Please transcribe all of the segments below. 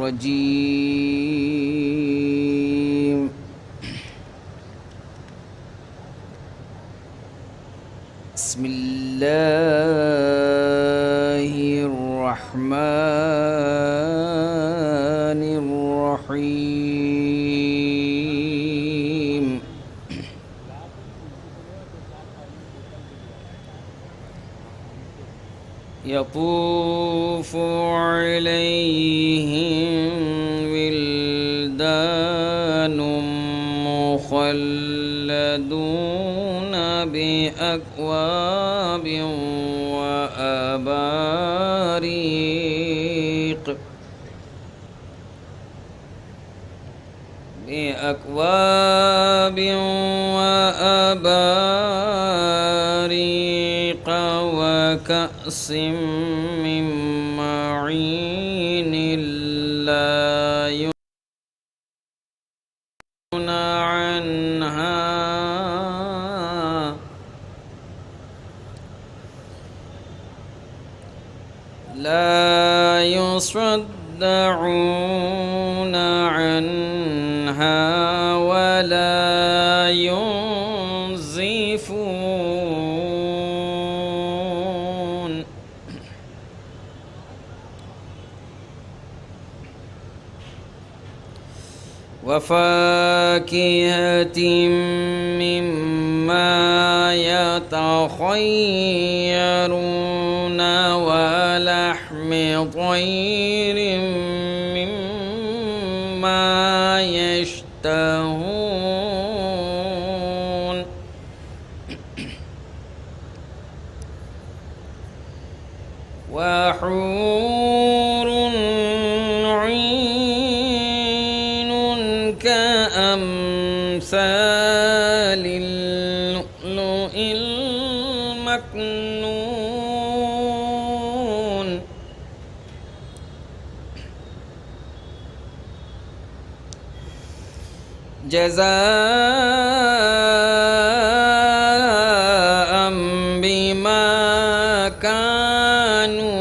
الرجيم. بسم الله الرحمن الرحيم. يطوف عليهم ولدان مخلدون بأكواب وأباريق وكأس من معين لا يصدعون عنها ولا ينزفون. وفاكهة مما يتخيرون ولحم طير مما يشتهون. وحور عين كأمثال اللؤلؤ المكنون. جزاء بما كانوا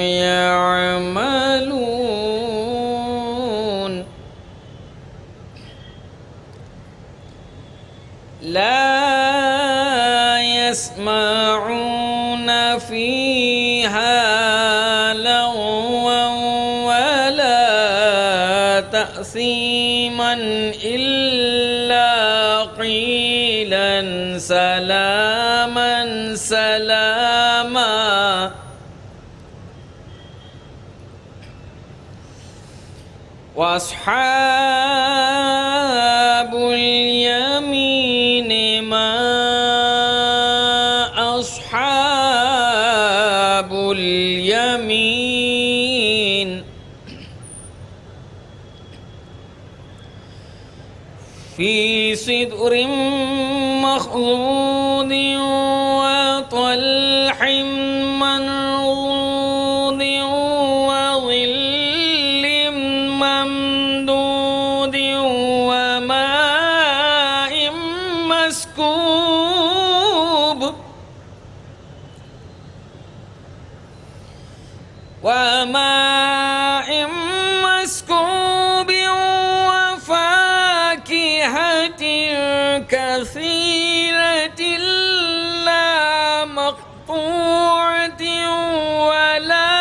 يعملون. لا يسمعون فيها لغوا ولا تأثيما إلا قيلا سلاما سلاما. وأصحاب اليمين ما أصحاب اليمين. في سدر مخضود وطلح منضود وظل ممدود وماء مسكوب. وفاكهة كثيرة لا مقطوعة ولا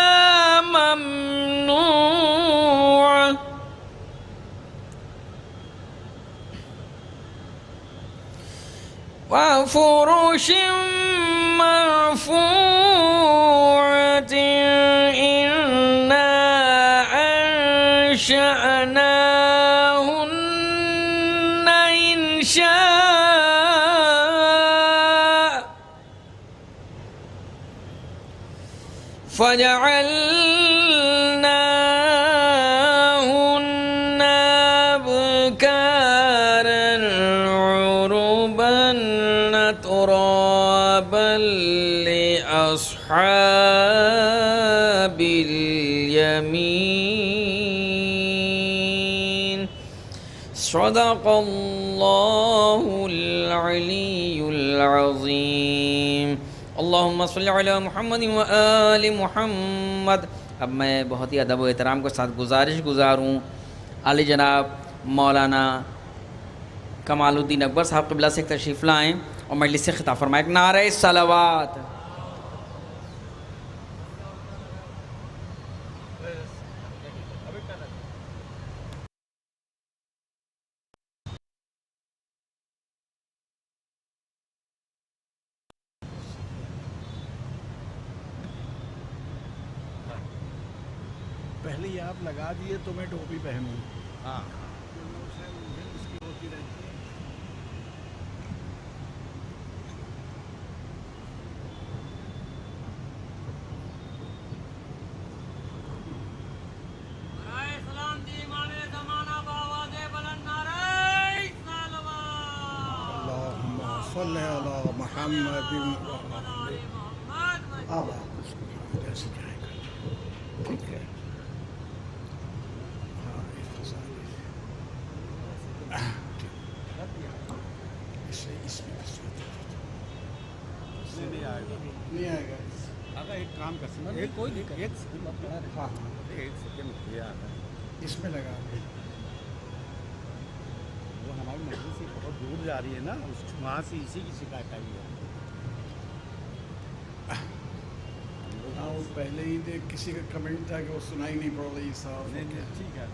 ممنوعة. وفرش مرفوعة إنا أنشأناهن إنشاء فجعلناهن أبكارا عربا أترابا لأصحاب اليمين. صدق الله العلي العظيم. اللهم صل على محمد وآل محمد اب میں بہت ہی ادب و احترام کے ساتھ گزاروں علی جناب مولانا کمال الدین اکبر صاحب قبلہ سے تشریف لائیں اور مجلس سے خطاب فرمائیں. نعرہ صلوات. پہلے ہی آپ لگا دیے تو میں ٹوپی پہنوں. ہاں اس کی ہوتی رہتی ہے. اللہم صلی علی محمد. اب آپ اس کو جیسے جائے گا ٹھیک ہے. نہیں آئے گا. اگر ایک کام کر سکتے ایک کوئی ایک ہاں ایک سیکنڈ اس میں لگا دیں. وہ ہماری مجلس سے بہت دور جا رہی ہے نا, وہاں سے اسی کی شکایت آئی ہے. ہاں وہ پہلے ہی دیکھ کسی کا کمنٹ تھا کہ وہ سنائی نہیں پڑ رہی صاحب. ٹھیک ہے.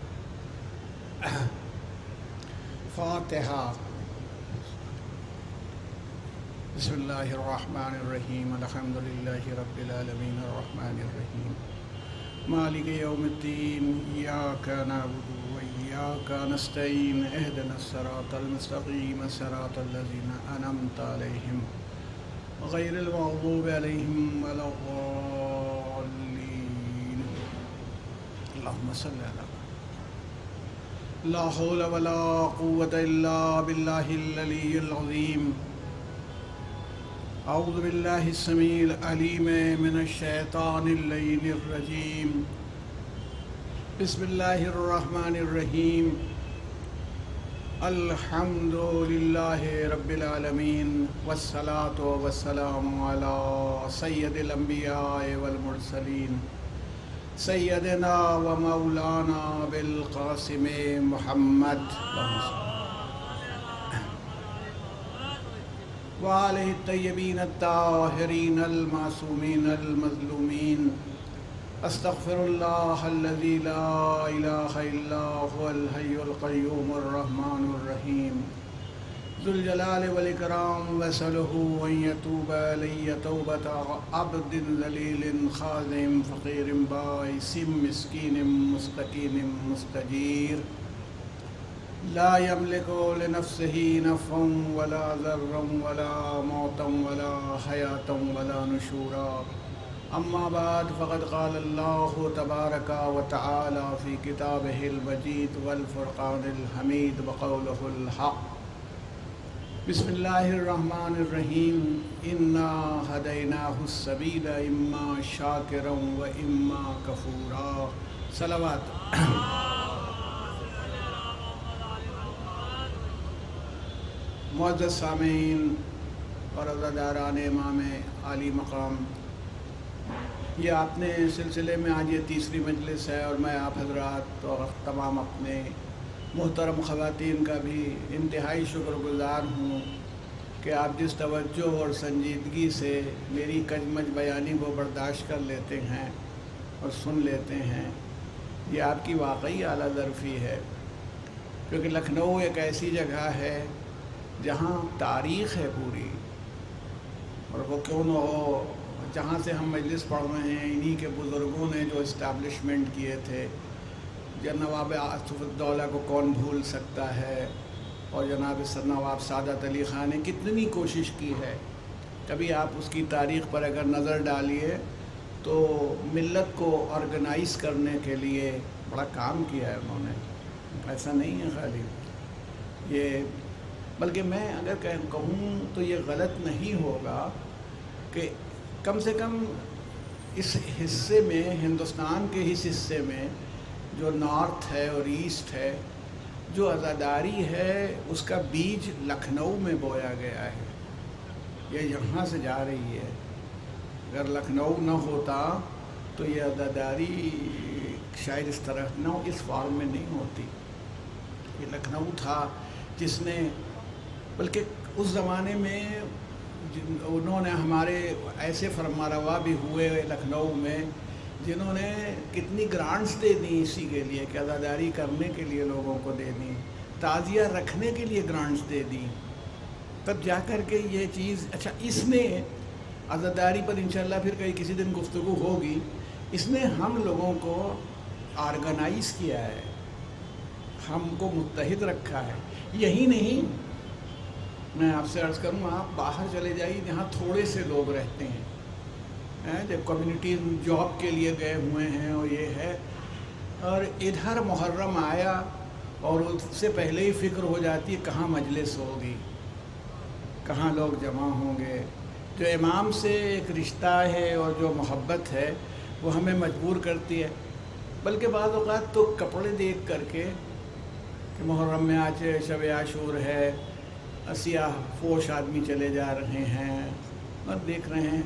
فاتحہ. بسم اللہ الرحمن الرحیم. الحمد للہ رب العالمین الرحمن الرحیم مالک یوم الدین. ایاک نعبد و ایاک نستعین. اہدنا الصراط المستقیم صراط الذین انعمت علیہم غیر المغضوب علیہم ولا الضالین. اللہم صلی علی. لا حول ولا قوة الا باللہ العلی العظیم. اعوذ باللہ السمیع العلیم من الشیطان اللعین الرجیم. بسم اللہ الرحمن الرحیم. الحمد للہ رب العالمین والصلاة والسلام علی سید الانبیاء والمرسلین سیدنا و مولانا بالقاسم محمد وآلہ الطیبین الطاہرین المعصومین المظلومین. استغفر اللہ الذی لا الہ الا هو الحی القیوم الرحمن الرحیم ذو الجلال والاکرام. واسألہ ان یتوب علی توبۃ عبد ذلیل خاضع فقیر بائس مسکین مستکین مستجیر لا یملک لنفسہ نفعا ولا ضرا ولا موتا ولا حیاتا ولا نشورا. اما بعد فقد قال اللہ تبارک و تعالی فی کتابہ المجید والفرقان الحمید وقولہ الحق. بسم اللہ الرحمن الرحیم. انا ہدیناہ السبیل اما شاکرا و اما کفورا. صلوات. معزز سامعین اور عزاداران امام عالی مقام, یہ اپنے سلسلے میں آج یہ تیسری مجلس ہے اور میں آپ حضرات اور تمام اپنے محترم خواتین کا بھی انتہائی شکر گزار ہوں کہ آپ جس توجہ اور سنجیدگی سے میری کجمج بیانی کو برداشت کر لیتے ہیں اور سن لیتے ہیں. یہ آپ کی واقعی اعلیٰ ظرفی ہے, کیونکہ لکھنؤ ایک ایسی جگہ ہے جہاں تاریخ ہے پوری, اور وہ کیوں نہ ہو جہاں سے ہم مجلس پڑھ رہے ہیں انہی کے بزرگوں نے جو اسٹیبلشمنٹ کیے تھے. نواب آصف الدولہ کو کون بھول سکتا ہے, اور جناب نواب سعادت علی خان نے کتنی کوشش کی ہے. کبھی آپ اس کی تاریخ پر اگر نظر ڈالیے تو ملت کو آرگنائز کرنے کے لیے بڑا کام کیا ہے انہوں نے. ایسا نہیں ہے خالی یہ, بلکہ میں اگر کہوں تو یہ غلط نہیں ہوگا کہ کم سے کم اس حصے میں, ہندوستان کے اس حصے میں جو نارتھ ہے اور ایسٹ ہے, جو عزاداری ہے اس کا بیج لکھنؤ میں بویا گیا ہے. یہ یہاں سے جا رہی ہے. اگر لکھنؤ نہ ہوتا تو یہ عزاداری شاید اس طرح نہ اس فارم میں نہیں ہوتی. یہ لکھنؤ تھا جس نے، بلکہ اس زمانے میں انہوں نے ہمارے ایسے فرمانروا بھی ہوئے لکھنؤ میں جنہوں نے کتنی گرانٹس دے دی اسی کے لیے کہ عزاداری کرنے کے لیے لوگوں کو دے دی، تعزیہ رکھنے کے لیے گرانٹس دے دی. تب جا کر کے یہ چیز، اچھا اس نے عزاداری پر انشاءاللہ پھر کسی دن گفتگو ہوگی، اس نے ہم لوگوں کو آرگنائز کیا ہے، ہم کو متحد رکھا ہے. یہی نہیں، میں آپ سے عرض کروں، آپ باہر چلے جائیے جہاں تھوڑے سے لوگ رہتے ہیں، جب کمیونٹی جاب کے لیے گئے ہوئے ہیں اور یہ ہے، اور ادھر محرم آیا اور اس سے پہلے ہی فکر ہو جاتی ہے کہاں مجلس ہوگی، کہاں لوگ جمع ہوں گے. جو امام سے ایک رشتہ ہے اور جو محبت ہے وہ ہمیں مجبور کرتی ہے. بلکہ بعض اوقات تو کپڑے دیکھ کر کے کہ محرم میں آج شب عاشور ہے، سیاہ فوش آدمی چلے جا رہے ہیں اور دیکھ رہے ہیں،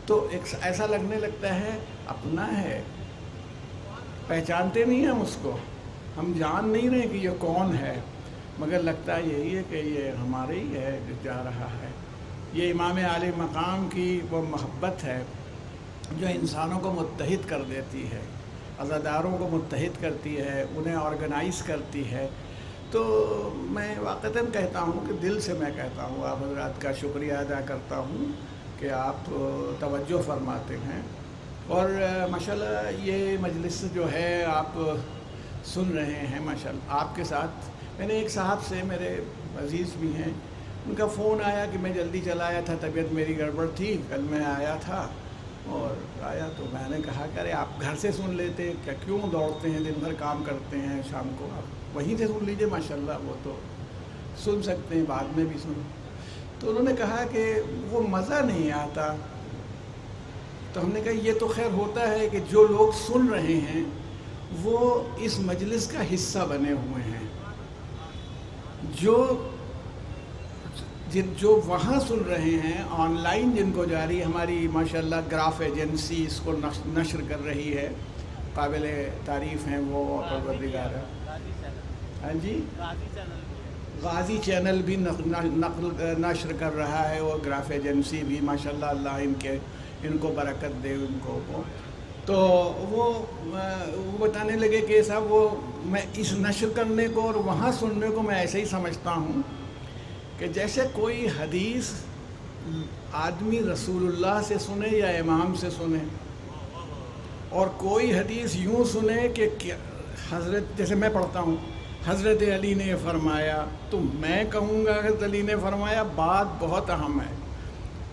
تو ایک ایسا لگنے لگتا ہے اپنا ہے، پہچانتے نہیں ہم اس کو، ہم جان نہیں رہے کہ یہ کون ہے، مگر لگتا یہی ہے کہ یہ ہمارے ہی ہے جو جا رہا ہے. یہ امام عالی مقام کی وہ محبت ہے جو انسانوں کو متحد کر دیتی ہے، عزاداروں کو متحد کرتی ہے، انہیں آرگنائز کرتی ہے. تو میں واقعتاً کہتا ہوں کہ دل سے میں کہتا ہوں، آپ حضرات کا شکریہ ادا کرتا ہوں کہ آپ توجہ فرماتے ہیں. اور ماشاءاللہ یہ مجلس جو ہے آپ سن رہے ہیں، ماشاءاللہ آپ کے ساتھ. میں نے ایک صاحب سے، میرے عزیز بھی ہیں، ان کا فون آیا کہ میں جلدی چلا آیا تھا، طبیعت میری گڑبڑ تھی، کل میں آیا تھا اور آیا تو میں نے کہا کہ ارے آپ گھر سے سن لیتے، کیوں دوڑتے ہیں، دن بھر کام کرتے ہیں، شام کو آپ وہیں سے سن لیجیے، ماشاءاللہ وہ تو سن سکتے ہیں، بعد میں بھی سن. تو انہوں نے کہا کہ وہ مزہ نہیں آتا. تو ہم نے کہا یہ تو خیر ہوتا ہے کہ جو لوگ سن رہے ہیں وہ اس مجلس کا حصہ بنے ہوئے ہیں، جو وہاں سن رہے ہیں آن لائن، جن کو جاری ہماری ماشاءاللہ گراف ایجنسی اس کو نشر کر رہی ہے، قابل تعریف ہیں وہ پروردگار. ہاں جی، غازی چینل بھی نشر کر رہا ہے، وہ گراف ایجنسی بھی ماشاءاللہ، اللہ ان کو برکت دے ان کو. تو وہ بتانے لگے کہ صاحب وہ میں اس نشر کرنے کو اور وہاں سننے کو میں ایسے ہی سمجھتا ہوں کہ جیسے کوئی حدیث آدمی رسول اللہ سے سنے یا امام سے سنے، اور کوئی حدیث یوں سنے کہ حضرت، جیسے میں پڑھتا ہوں حضرت علی نے فرمایا، تو میں کہوں گا حضرت علی نے فرمایا، بات بہت اہم ہے،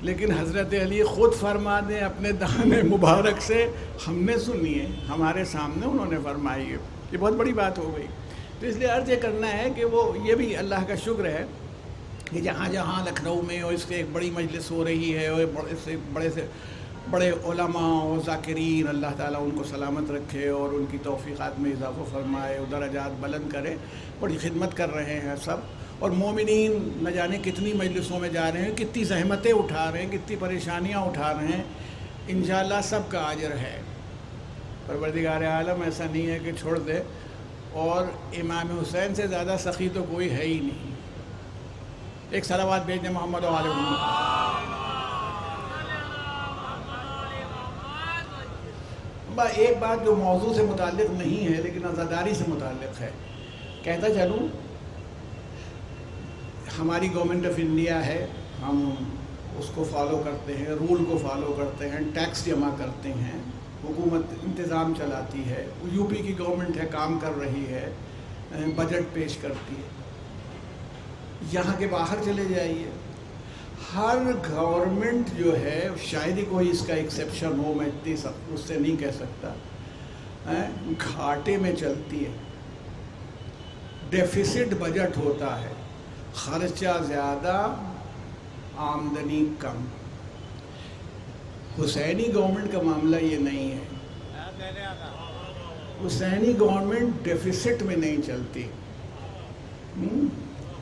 لیکن حضرت علی خود فرما دیں اپنے دہان مبارک سے، ہم نے سنی ہے، ہمارے سامنے انہوں نے فرمائی ہے، یہ بہت بڑی بات ہو گئی. تو اس لیے عرض یہ کرنا ہے کہ وہ یہ بھی اللہ کا شکر ہے کہ جہاں جہاں لکھنؤ میں اور اس سے ایک بڑی مجلس ہو رہی ہے، اور بڑے سے بڑے علماء اور ذاکرین، اللہ تعالیٰ ان کو سلامت رکھے اور ان کی توفیقات میں اضافہ فرمائے اور درجات بلند کرے، بڑی خدمت کر رہے ہیں سب. اور مومنین نہ جانے کتنی مجلسوں میں جا رہے ہیں، کتنی زحمتیں اٹھا رہے ہیں، کتنی پریشانیاں اٹھا رہے ہیں، انشاءاللہ سب کا اجر ہے. پروردگار عالم ایسا نہیں ہے کہ چھوڑ دے، اور امام حسین سے زیادہ سخی تو کوئی ہے ہی نہیں. ایک صلوات بھیج دیں محمد و آل محمد. ایک بات جو موضوع سے متعلق نہیں ہے لیکن عزاداری سے متعلق ہے، کہتا چلوں، ہماری گورنمنٹ آف انڈیا ہے، ہم اس کو فالو کرتے ہیں، رول کو فالو کرتے ہیں، ٹیکس جمع کرتے ہیں، حکومت انتظام چلاتی ہے، یو پی کی گورنمنٹ ہے، کام کر رہی ہے، بجٹ پیش کرتی ہے. یہاں کے باہر چلے جائیے، ہر گورنمنٹ جو ہے، شاید ہی کوئی اس کا ایکسیپشن ہو، میں اتنی سب اس سے نہیں کہہ سکتا، گھاٹے میں چلتی ہے، ڈیفیسٹ بجٹ ہوتا ہے، خرچہ زیادہ، آمدنی کم. حسینی گورنمنٹ کا معاملہ یہ نہیں ہے. حسینی گورنمنٹ ڈیفیسٹ میں نہیں چلتی،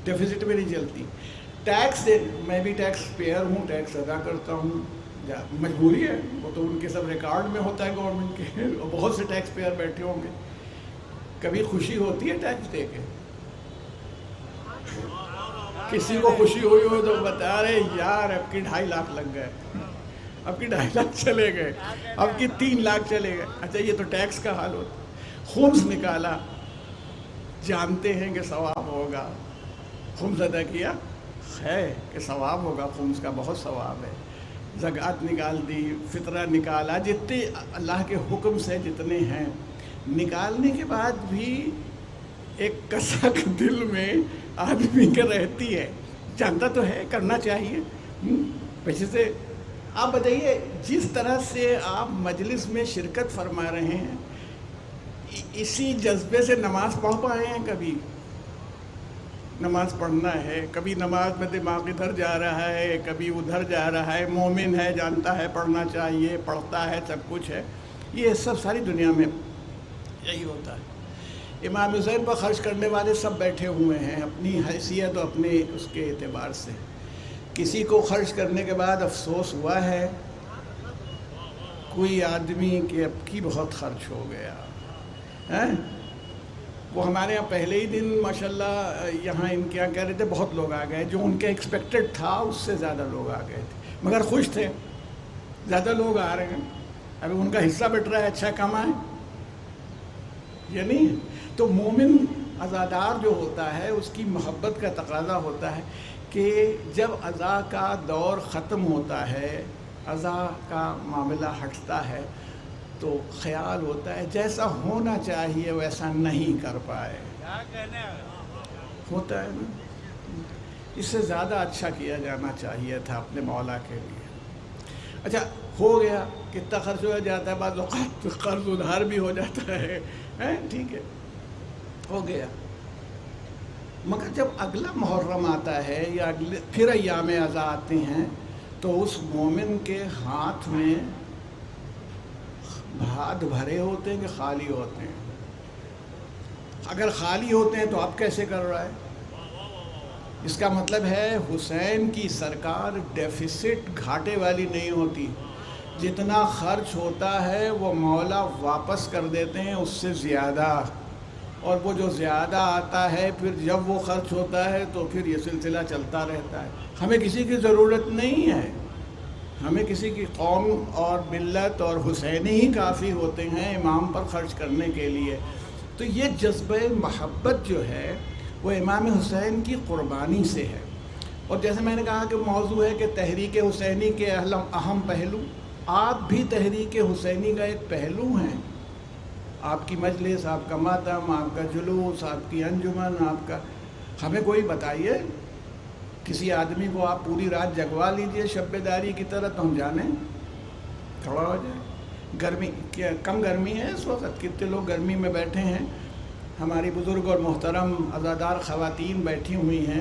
ڈیفیسٹ میں نہیں چلتی. ٹیکس، میں بھی ٹیکس پیئر ہوں، ٹیکس ادا کرتا ہوں، مجبوری ہے، وہ تو ان کے سب ریکارڈ میں ہوتا ہے گورنمنٹ کے، اور بہت سے ٹیکس پیئر بیٹھے ہوں گے. کبھی خوشی ہوتی ہے ٹیکس دے کے؟ کسی کو خوشی ہوئی ہو تو بتا رہے یار اب کی 2.5 لاکھ لگ گئے، اب کی 2.5 لاکھ چلے گئے، اب کی 3 لاکھ چلے گئے. اچھا یہ تو ٹیکس کا حال ہوتا. خمس نکالا، جانتے ہیں کہ ثواب ہوگا، خمس ادا کیا ہے کہ ثواب ہوگا، خمس کا بہت ثواب ہے. زکوٰۃ نکال دی، فطرہ نکالا، جتنے اللہ کے حکم سے جتنے ہیں نکالنے کے بعد بھی ایک کسک دل میں آدمی کے رہتی ہے. جانتا تو ہے کرنا چاہیے. پیچھے سے آپ بتائیے جس طرح سے آپ مجلس میں شرکت فرما رہے ہیں اسی جذبے سے نماز پڑھ پائے ہیں؟ کبھی نماز پڑھنا ہے، کبھی نماز میں دماغ ادھر جا رہا ہے کبھی ادھر جا رہا ہے. مومن ہے، جانتا ہے پڑھنا چاہیے، پڑھتا ہے، سب کچھ ہے. یہ سب ساری دنیا میں یہی ہوتا ہے. امام حسین پر خرچ کرنے والے سب بیٹھے ہوئے ہیں اپنی حیثیت اور اپنے اس کے اعتبار سے. کسی کو خرچ کرنے کے بعد افسوس ہوا ہے؟ کوئی آدمی کہ اب کی بہت خرچ ہو گیا ہے. وہ ہمارے یہاں پہلے ہی دن ماشاءاللہ یہاں ان کے یہاں کہہ رہے تھے بہت لوگ آ گئے، جو ان کے ایکسپیکٹڈ تھا اس سے زیادہ لوگ آ گئے تھے، مگر خوش تھے زیادہ لوگ آ رہے ہیں. ابھی ان کا حصہ بٹ رہا ہے، اچھا کمائیں یہ نہیں. تو مومن عزادار جو ہوتا ہے اس کی محبت کا تقاضا ہوتا ہے کہ جب عزا کا دور ختم ہوتا ہے، عزا کا معاملہ ہٹتا ہے تو خیال ہوتا ہے جیسا ہونا چاہیے ویسا نہیں کر پائے. ہوتا ہے نا، اس سے زیادہ اچھا کیا جانا چاہیے تھا اپنے مولا کے لیے. اچھا ہو گیا، کتنا خرچ ہو جاتا ہے، بعض اوقات قرض ادھار بھی ہو جاتا ہے، ٹھیک ہے ہو گیا. مگر جب اگلا محرم آتا ہے یا اگلے پھر ایام عزا آتے ہیں تو اس مومن کے ہاتھ میں ہاتھ بھرے ہوتے ہیں کہ خالی ہوتے ہیں؟ اگر خالی ہوتے ہیں تو اب کیسے کر رہا ہے؟ اس کا مطلب ہے حسین کی سرکار ڈیفیسٹ گھاٹے والی نہیں ہوتی. جتنا خرچ ہوتا ہے وہ مولا واپس کر دیتے ہیں اس سے زیادہ، اور وہ جو زیادہ آتا ہے پھر جب وہ خرچ ہوتا ہے تو پھر یہ سلسلہ چلتا رہتا ہے. ہمیں کسی کی ضرورت نہیں ہے، ہمیں کسی کی قوم اور ملت اور حسینی ہی کافی ہوتے ہیں امام پر خرچ کرنے کے لیے. تو یہ جذبہ محبت جو ہے وہ امام حسین کی قربانی سے ہے. اور جیسے میں نے کہا کہ موضوع ہے کہ تحریک حسینی کے اہم پہلو، آپ بھی تحریک حسینی کا ایک پہلو ہیں. آپ کی مجلس، آپ کا ماتم، آپ کا جلوس، آپ کی انجمن، آپ کا، ہمیں کوئی بتائیے کسی آدمی کو آپ پوری رات جگوا لیجئے شب بیداری کی طرح تو ہم جانیں کھڑا ہو جائے. گرمی کیا کم گرمی ہے اس وقت؟ کتنے لوگ گرمی میں بیٹھے ہیں. ہماری بزرگ اور محترم عزادار خواتین بیٹھی ہوئی ہیں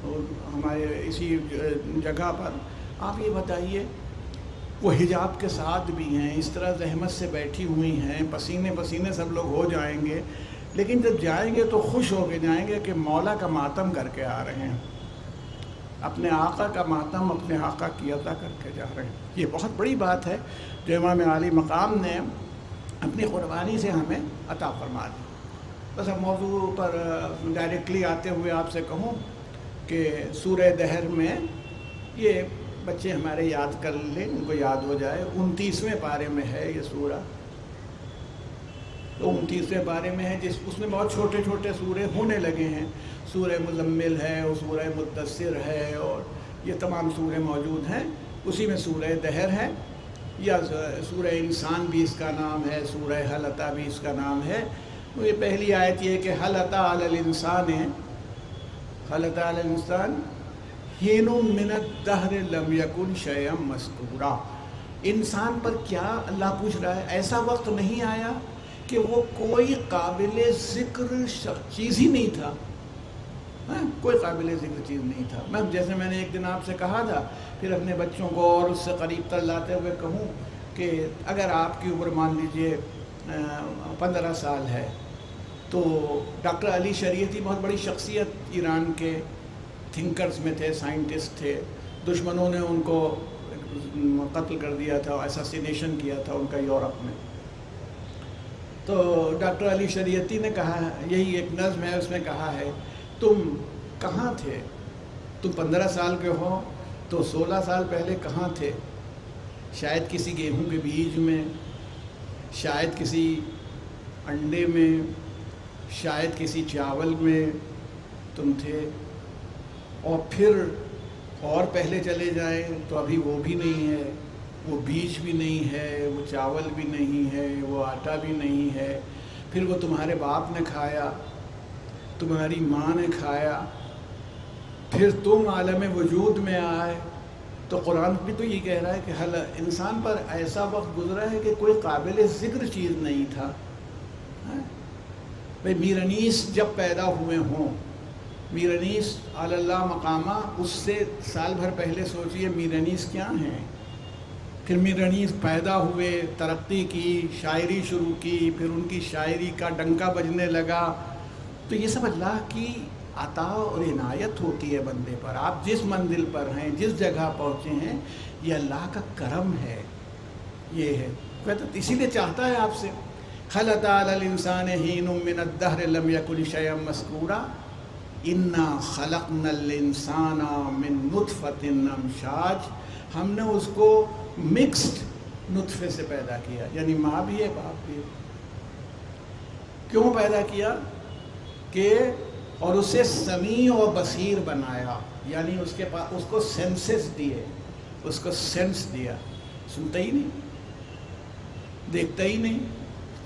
اور ہمارے اسی جگہ پر. آپ یہ بتائیے وہ حجاب کے ساتھ بھی ہیں، اس طرح زحمت سے بیٹھی ہوئی ہیں، پسینے پسینے سب لوگ ہو جائیں گے، لیکن جب جائیں گے تو خوش ہو کے جائیں گے کہ مولا کا ماتم کر کے آ رہے ہیں، اپنے آقا کا ماتم اپنے آقا کی عطا کر کے جا رہے ہیں. یہ بہت بڑی بات ہے جو امام عالی مقام نے اپنی قربانی سے ہمیں عطا فرما دی. بس اب موضوع پر ڈائریکٹلی آتے ہوئے آپ سے کہوں کہ سورہ دہر میں یہ بچے ہمارے یاد کر لیں، ان کو یاد ہو جائے. 29ویں پارے میں ہے یہ سورہ، تو 29ویں پارے میں ہے اس میں بہت چھوٹے چھوٹے سورے ہونے لگے ہیں. سورہ مزمل ہے اور سورہ مدثر ہے اور یہ تمام سورے موجود ہیں. اسی میں سورہ دہر ہے، یا سورہ انسان بھی اس کا نام ہے، سورہ حل اتی بھی اس کا نام ہے. یہ پہلی آیت یہ کہ حل اتی علی الانسان ہے، حل اتی علی الانسان حین من الدہر لم یکن شیئا مذکورا. انسان پر کیا اللہ پوچھ رہا ہے، ایسا وقت نہیں آیا کہ وہ کوئی قابل ذکر چیز ہی نہیں تھا، کوئی قابل ذکر چیز نہیں تھا. میں نے ایک دن آپ سے کہا تھا، پھر اپنے بچوں کو اور اس سے قریب تر لاتے ہوئے کہوں کہ اگر آپ کی عمر مان لیجئے 15 سال ہے تو ڈاکٹر علی شریعتی بہت بڑی شخصیت ایران کے تھنکرز میں تھے، سائنٹسٹ تھے. دشمنوں نے ان کو قتل کر دیا تھا، ایساسینیشن کیا تھا ان کا یورپ میں. تو ڈاکٹر علی شریعتی نے کہا، یہی ایک نظم ہے، اس میں کہا ہے تم کہاں تھے؟ تم 15 سال کے ہو تو 16 سال پہلے کہاں تھے؟ شاید کسی گیہوں کے بیج میں، شاید کسی انڈے میں، شاید کسی چاول میں تم تھے. اور پھر اور پہلے چلے جائیں تو ابھی وہ بھی نہیں ہے، وہ بیج بھی نہیں ہے، وہ چاول بھی نہیں ہے، وہ آٹا بھی نہیں ہے. پھر وہ تمہارے باپ نے کھایا، تمہاری ماں نے کھایا، پھر تم عالم وجود میں آئے. تو قرآن بھی تو یہ کہہ رہا ہے کہ انسان پر ایسا وقت گزرا ہے کہ کوئی قابل ذکر چیز نہیں تھا. بھئی میر انیس جب پیدا ہوئے ہوں، میر انیس علی اللہ مقامہ، اس سے سال بھر پہلے سوچئے میر انیس کیا ہیں. پھر میر انیس پیدا ہوئے، ترقی کی، شاعری شروع کی، پھر ان کی شاعری کا ڈنکا بجنے لگا. تو یہ سب اللہ کی عطا اور عنایت ہوتی ہے بندے پر. آپ جس منزل پر ہیں، جس جگہ پہنچے ہیں، یہ اللہ کا کرم ہے. یہ ہے کہتا، اسی لیے چاہتا ہے آپ سے. هل أتى على الإنسان حين من الدهر لم يكن شيئا مذكورا إنا خلقنا الإنسان من نطفة أمشاج. ہم نے اس کو مکسڈ نطفے سے پیدا کیا، یعنی ماں بھی ہے باپ بھی ہے. کیوں پیدا کیا؟ کہ اور اسے سمیع و بصیر بنایا، یعنی اس کے پاس اس کو سینسز دیے، اس کو سینس دیا. سنتا ہی نہیں، دیکھتا ہی نہیں،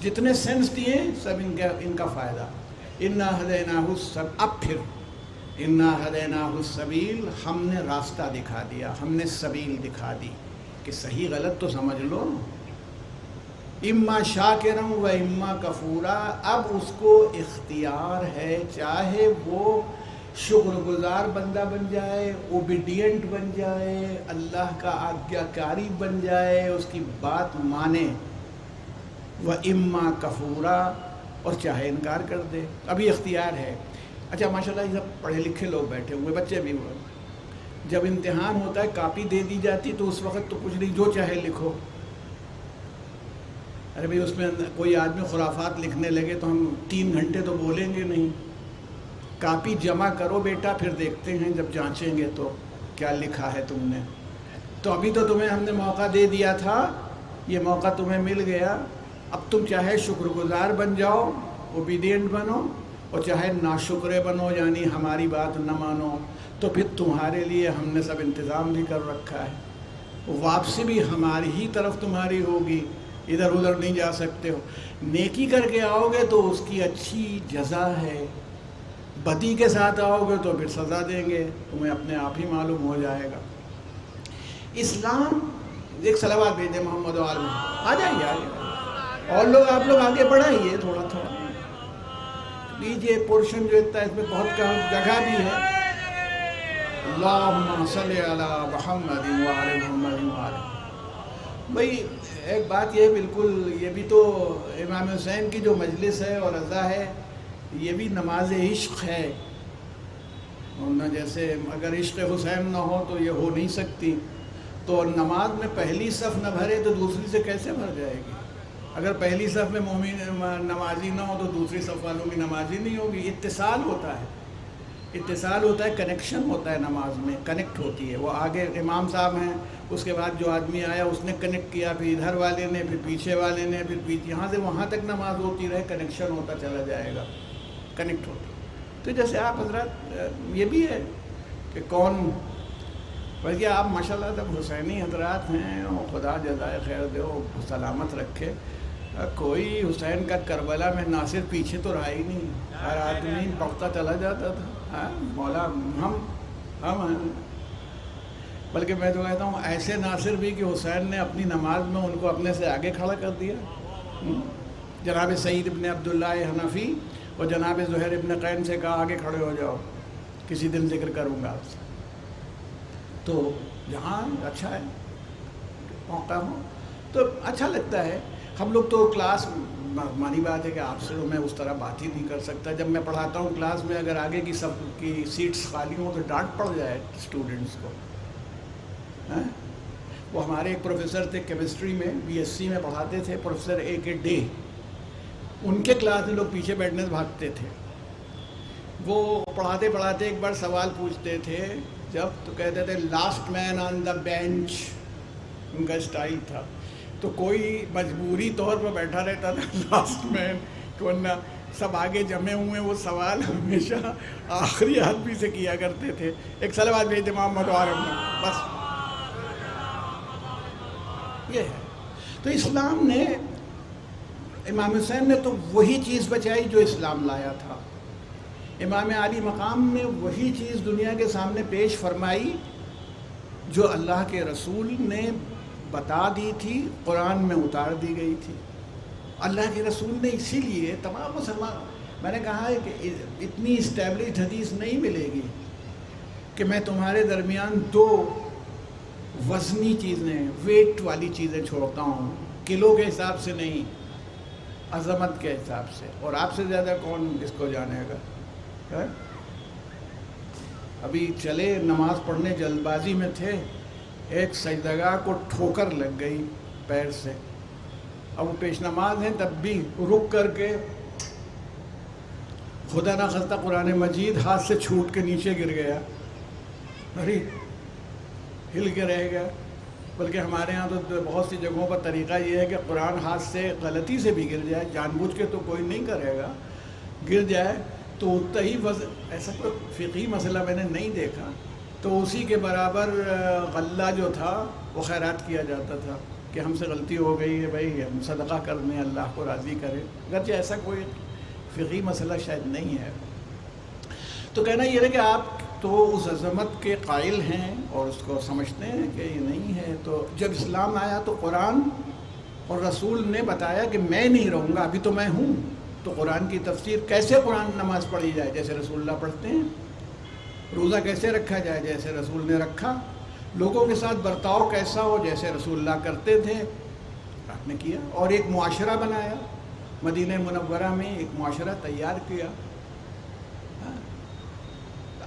جتنے سینس دیے سب ان کا فائدہ. انا ہدیناہ السبیل. اب پھر انا ہدیناہ السبیل، ہم نے راستہ دکھا دیا، ہم نے سبیل دکھا دی کہ صحیح غلط تو سمجھ لو. اما شاکرا و اما کفورا. اب اس کو اختیار ہے، چاہے وہ شکر گزار بندہ بن جائے، اوبیڈینٹ بن جائے، اللہ کا آگیاکاری بن جائے، اس کی بات مانے، و اما کفورا، اور چاہے انکار کر دے. ابھی اختیار ہے. اچھا ماشاءاللہ یہ سب پڑھے لکھے لوگ بیٹھے ہوئے، بچے بھی ہوئے. جب امتحان ہوتا ہے، کاپی دے دی جاتی تو اس وقت تو کچھ نہیں، جو چاہے لکھو. ارے بھئی اس میں کوئی آدمی خرافات لکھنے لگے تو ہم 3 گھنٹے تو بولیں گے نہیں. کاپی جمع کرو بیٹا، پھر دیکھتے ہیں جب جانچیں گے تو کیا لکھا ہے تم نے. تو ابھی تو تمہیں ہم نے موقع دے دیا تھا، یہ موقع تمہیں مل گیا. اب تم چاہے شکر گزار بن جاؤ، اوبیڈینٹ بنو، اور چاہے ناشکرے بنو، یعنی ہماری بات نہ مانو. تو پھر تمہارے لیے ہم نے سب انتظام بھی کر رکھا ہے. واپسی بھی ہماری ہی طرف تمہاری ہوگی، ادھر ادھر نہیں جا سکتے ہو. نیکی کر کے آؤ گے تو اس کی اچھی جزا ہے، بدی کے ساتھ آؤ گے تو پھر سزا دیں گے، تمہیں اپنے آپ ہی معلوم ہو جائے گا. اسلام ایک صلوات بھیجے محمد و آل محمد. آ جائیے اور لوگ، آپ لوگ آگے بڑھائیے تھوڑا تھوڑا لیجیے. پورشن جو اتنا اس میں بہت کم جگہ بھی ہے. اللہم صلی علی محمد وعلی محمد وعلی. بھئی ایک بات یہ بالکل، یہ بھی تو امام حسین کی جو مجلس ہے اور رضا ہے، یہ بھی نماز عشق ہے. ورنہ جیسے اگر عشق حسین نہ ہو تو یہ ہو نہیں سکتی. تو نماز میں پہلی صف نہ بھرے تو دوسری سے کیسے بھر جائے گی؟ اگر پہلی صف میں مومن نمازی نہ ہو تو دوسری صف والوں کی نمازی نہیں ہوگی. اتصال ہوتا ہے، اتصال ہوتا ہے، کنیکشن ہوتا ہے. نماز میں کنیکٹ ہوتی ہے. وہ آگے امام صاحب ہیں، اس کے بعد جو آدمی آیا اس نے کنیکٹ کیا، پھر ادھر والے نے، پھر پیچھے والے نے، پھر پیچھے، یہاں سے وہاں تک نماز ہوتی رہے، کنیکشن ہوتا چلا جائے گا، کنیکٹ ہوتی. تو جیسے آپ حضرات، یہ بھی ہے کہ کون، بلکہ آپ ماشاءاللہ جب حسینی حضرات ہیں، خدا جزائے خیر دے، سلامت رکھے. کوئی حسین کا کربلا میں ناصر پیچھے تو رہا ہی نہیں، ہر آدمی بڑھتا چلا جاتا تھا. مولا ہم ہیں. بلکہ میں تو کہتا ہوں ایسے ناصر بھی کہ حسین نے اپنی نماز میں ان کو اپنے سے آگے کھڑا کر دیا. جناب سعید ابن عبداللہ حنفی اور جناب زہیر ابن قین سے کہا آگے کھڑے ہو جاؤ، کسی دن ذکر کروں گا آپ سے. تو جہاں اچھا ہے موقع ہو تو اچھا لگتا ہے. ہم لوگ تو کلاس، مانی بات ہے کہ آپ سے میں اس طرح بات ہی نہیں کر سکتا. جب میں پڑھاتا ہوں کلاس میں، اگر آگے کی سب کی سیٹس خالی ہوں تو ڈانٹ پڑ جائے اسٹوڈنٹس کو. وہ ہمارے ایک پروفیسر تھے کیمسٹری میں، BSc میں پڑھاتے تھے، پروفیسر AK ڈے. ان کے کلاس میں لوگ پیچھے بیٹھنے سے بھاگتے تھے. وہ پڑھاتے پڑھاتے ایک بار سوال پوچھتے تھے جب، تو کہتے تھے لاسٹ مین آن دا بینچ، ان کا اسٹائل تھا. تو کوئی مجبوری طور پر بیٹھا رہتا تھا لاسٹ مین، ورنہ سب آگے جمے ہوئے. وہ سوال ہمیشہ آخری آدمی سے کیا کرتے تھے. ایک صلوات بھیجتے محمد وعلیہ بس یہ ہے. تو اسلام نے، امام حسین نے تو وہی چیز بچائی جو اسلام لایا تھا. امام علی مقام نے وہی چیز دنیا کے سامنے پیش فرمائی جو اللہ کے رسول نے بتا دی تھی، قرآن میں اتار دی گئی تھی. اللہ کے رسول نے اسی لیے تمام مسلمان، میں نے کہا ہے کہ اتنی اسٹیبلشڈ حدیث نہیں ملے گی کہ میں تمہارے درمیان دو وزنی چیزیں، ویٹ والی چیزیں چھوڑتا ہوں، کلو کے حساب سے نہیں، عظمت کے حساب سے. اور آپ سے زیادہ کون اس کو جانے گا. ابھی چلے نماز پڑھنے جلد بازی میں تھے، ایک سجدگاہ کو ٹھوکر لگ گئی پیر سے. اب وہ پیش نماز ہیں تب بھی رک کر کے خدا نہ خستہ قرآن مجید ہاتھ سے چھوٹ کے نیچے گر گیا، ارے ہل کے رہ گیا. بلکہ ہمارے ہاں تو بہت سی جگہوں پر طریقہ یہ ہے کہ قرآن ہاتھ سے غلطی سے بھی گر جائے، جان بوجھ کے تو کوئی نہیں کرے گا، گر جائے تو اتنا ہی ایسا کوئی فقہی مسئلہ میں نے نہیں دیکھا، تو اسی کے برابر غلہ جو تھا وہ خیرات کیا جاتا تھا کہ ہم سے غلطی ہو گئی ہے بھائی ہم صدقہ کر دیں اللہ کو راضی کرے. اگرچہ ایسا کوئی فقہی مسئلہ شاید نہیں ہے. تو کہنا یہ ہے کہ آپ تو اس عظمت کے قائل ہیں اور اس کو سمجھتے ہیں کہ یہ نہیں ہے. تو جب اسلام آیا تو قرآن اور رسول نے بتایا کہ میں نہیں رہوں گا، ابھی تو میں ہوں. تو قرآن کی تفسیر، کیسے قرآن نماز پڑھی جائے جیسے رسول اللہ پڑھتے ہیں، روزہ کیسے رکھا جائے جیسے رسول نے رکھا، لوگوں کے ساتھ برتاؤ کیسا ہو جیسے رسول اللہ کرتے تھے، آپ نے کیا. اور ایک معاشرہ بنایا، مدینہ منورہ میں ایک معاشرہ تیار کیا.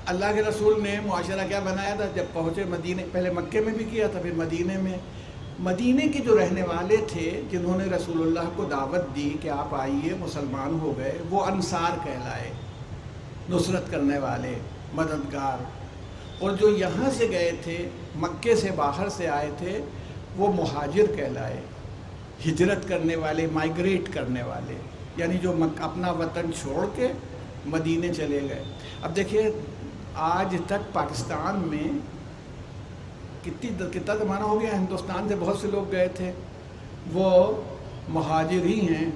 اللہ کے رسول نے معاشرہ کیا بنایا تھا جب پہنچے مدینے، پہلے مکے میں بھی کیا تھا پھر مدینے میں. مدینے کے جو رہنے والے تھے جنہوں نے رسول اللہ کو دعوت دی کہ آپ آئیے مسلمان ہو گئے، وہ انصار کہلائے، نصرت کرنے والے، مددگار. اور جو یہاں سے گئے تھے، مکے سے باہر سے آئے تھے، وہ مہاجر کہلائے، ہجرت کرنے والے، مائیگریٹ کرنے والے، یعنی جو اپنا وطن چھوڑ کے مدینے چلے گئے. اب دیکھیے آج تک پاکستان میں کتنا زمانہ ہو گیا، ہندوستان سے بہت سے لوگ گئے تھے، وہ مہاجر ہی ہیں.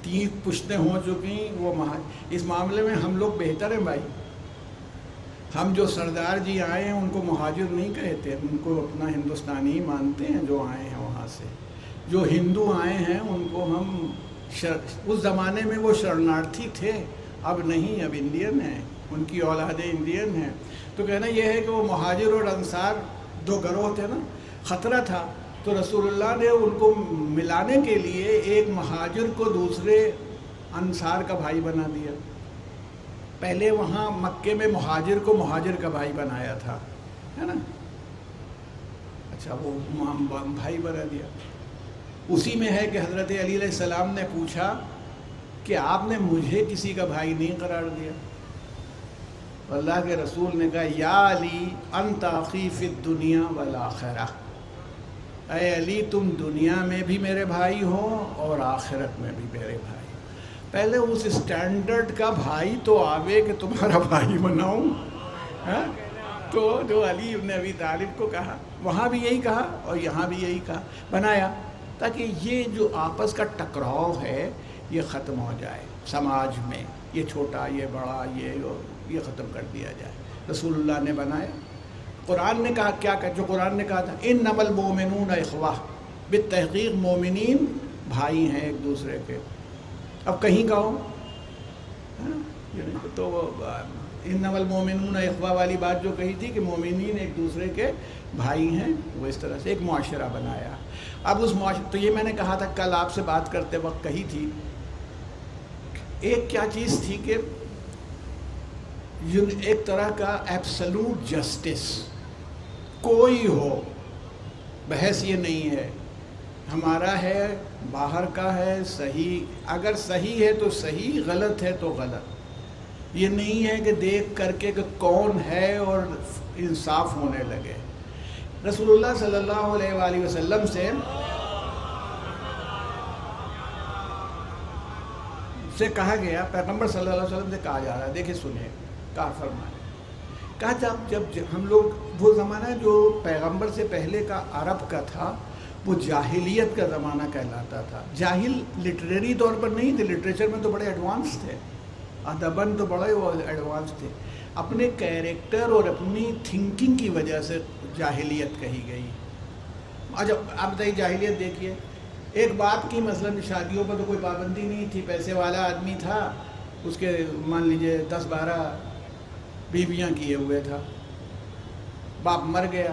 3 پشتیں ہو چکی وہ اس معاملے میں ہم لوگ بہتر ہیں بھائی. ہم جو سردار جی آئے ہیں ان کو مہاجر نہیں کہتے، ان کو اپنا ہندوستانی ہی مانتے ہیں جو آئے ہیں وہاں سے. جو ہندو آئے ہیں ان کو ہم اس زمانے میں وہ شرنارتھی تھے، اب نہیں، اب انڈین ہیں، ان کی اولادیں انڈین ہیں. تو کہنا یہ ہے کہ وہ مہاجر اور انصار 2 گروہ تھے نا، خطرہ تھا. تو رسول اللہ نے ان کو ملانے کے لیے ایک مہاجر کو دوسرے انصار کا بھائی بنا دیا. پہلے وہاں مکے میں مہاجر کو مہاجر کا بھائی بنایا تھا، ہے نا. اچھا وہ بھائی بنا دیا. اسی میں ہے کہ حضرت علی علیہ السلام نے پوچھا کہ آپ نے مجھے کسی کا بھائی نہیں قرار دیا. اللہ کے رسول نے کہا یا علی انت اخی فی الدنیا والآخرہ، اے علی تم دنیا میں بھی میرے بھائی ہو اور آخرت میں بھی میرے بھائی. پہلے اس اسٹینڈرڈ کا بھائی تو آوے کہ تمہارا بھائی بناؤں. تو جو علی ابن ابی طالب کو کہا، وہاں بھی یہی کہا اور یہاں بھی یہی کہا، بنایا تاکہ یہ جو آپس کا ٹکراؤ ہے یہ ختم ہو جائے سماج میں. یہ چھوٹا، یہ بڑا، یہ ختم کر دیا جائے. رسول اللہ نے بنایا. قرآن نے کہا کیا کہ جو قرآن نے کہا تھا انما المؤمنون اخوہ، بالتحقیق مومنین بھائی ہیں ایک دوسرے کے. اب کہیں کہو تو انما المؤمنون اخوہ والی بات جو کہی تھی کہ مومنین ایک دوسرے کے بھائی ہیں، وہ اس طرح سے ایک معاشرہ بنایا. اب اس معاشرے، تو یہ میں نے کہا تھا کل آپ سے بات کرتے وقت کہی تھی، ایک کیا چیز تھی کہ ایک طرح کا ایبسلوٹ جسٹس، کوئی ہو بحث یہ نہیں ہے، ہمارا ہے باہر کا ہے صحیح، اگر صحیح ہے تو صحیح، غلط ہے تو غلط، یہ نہیں ہے کہ دیکھ کر کے کہ کون ہے اور انصاف ہونے لگے۔ رسول اللہ صلی اللہ علیہ وآلہ وسلم سے کہا گیا، پیغمبر صلی اللہ علیہ وسلم سے کہا جا رہا ہے، دیکھیں سنیں، کہا فرمائے، کہا جب ہم لوگ، وہ زمانہ جو پیغمبر سے پہلے کا عرب کا تھا وہ جاہلیت کا زمانہ کہلاتا تھا۔ جاہل لٹریری طور پر نہیں تھے، لٹریچر میں تو بڑے ایڈوانس تھے، ادباً تو بڑے ایڈوانس تھے، اپنے کیریکٹر اور اپنی تھنکنگ کی وجہ سے جاہلیت کہی گئی۔ اچھا آپ بتائیے، جاہلیت دیکھیے، ایک باپ کی مثلاً شادیوں پر تو کوئی پابندی نہیں تھی، پیسے والا آدمی تھا، اس کے مان لیجئے 10-12 بیویاں کیے ہوئے تھا، باپ مر گیا،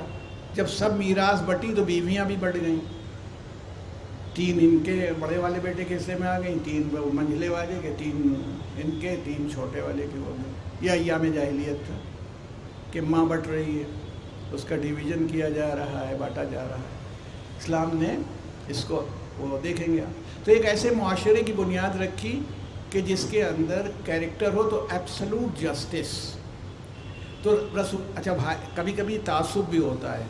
جب سب میراث بٹی تو بیویاں بھی بڑھ گئیں، 3 ان کے بڑے والے بیٹے کے حصے میں آ گئیں، 3 منجھلے والے کے، 3 ان کے، 3 چھوٹے والے کے ہو گئے۔ یہ ایام جاہلیت تھا کہ ماں بٹ رہی ہے، اس کا ڈیویژن کیا جا رہا ہے، بانٹا جا رہا ہے۔ اسلام نے اس کو وہ دیکھیں گے، تو ایک ایسے معاشرے کی بنیاد رکھی کہ جس کے اندر کیریکٹر ہو، تو ایبسلوٹ جسٹس، تو رسول، اچھا بھائی کبھی کبھی تعصب بھی ہوتا ہے،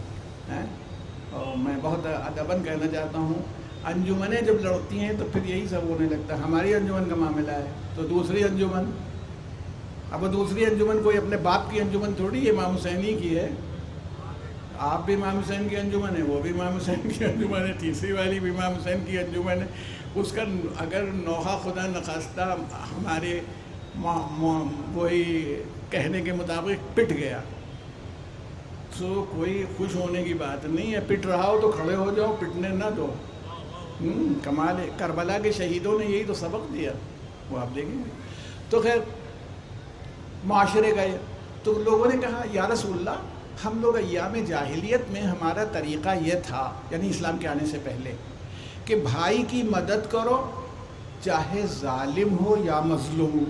اور میں بہت ادباً کہنا چاہتا ہوں، انجمنیں جب لڑتی ہیں تو پھر یہی سب ہونے لگتا ہے، ہماری انجمن کا معاملہ ہے تو دوسری انجمن، اب وہ دوسری انجمن کوئی اپنے باپ کی انجمن تھوڑی امام حسینی کی ہے، آپ بھی امام حسین کی انجمن ہے، وہ بھی امام حسین کی انجمن ہے، تیسری والی بھی امام حسین کی انجمن ہے، اس کا اگر نوحہ خدا نخواستہ ہمارے وہی کہنے کے مطابق پٹ گیا تو کوئی خوش ہونے کی بات نہیں ہے، پٹ رہا ہو تو کھڑے ہو جاؤ، پٹنے نہ دو۔ کمال ہے، کربلا کے شہیدوں نے یہی تو سبق دیا، وہ آپ دیکھیں گے۔ تو خیر معاشرے کا، تو لوگوں نے کہا یا رسول اللہ، ہم لوگ ایام جاہلیت میں ہمارا طریقہ یہ تھا، یعنی اسلام کے آنے سے پہلے، کہ بھائی کی مدد کرو چاہے ظالم ہو یا مظلوم،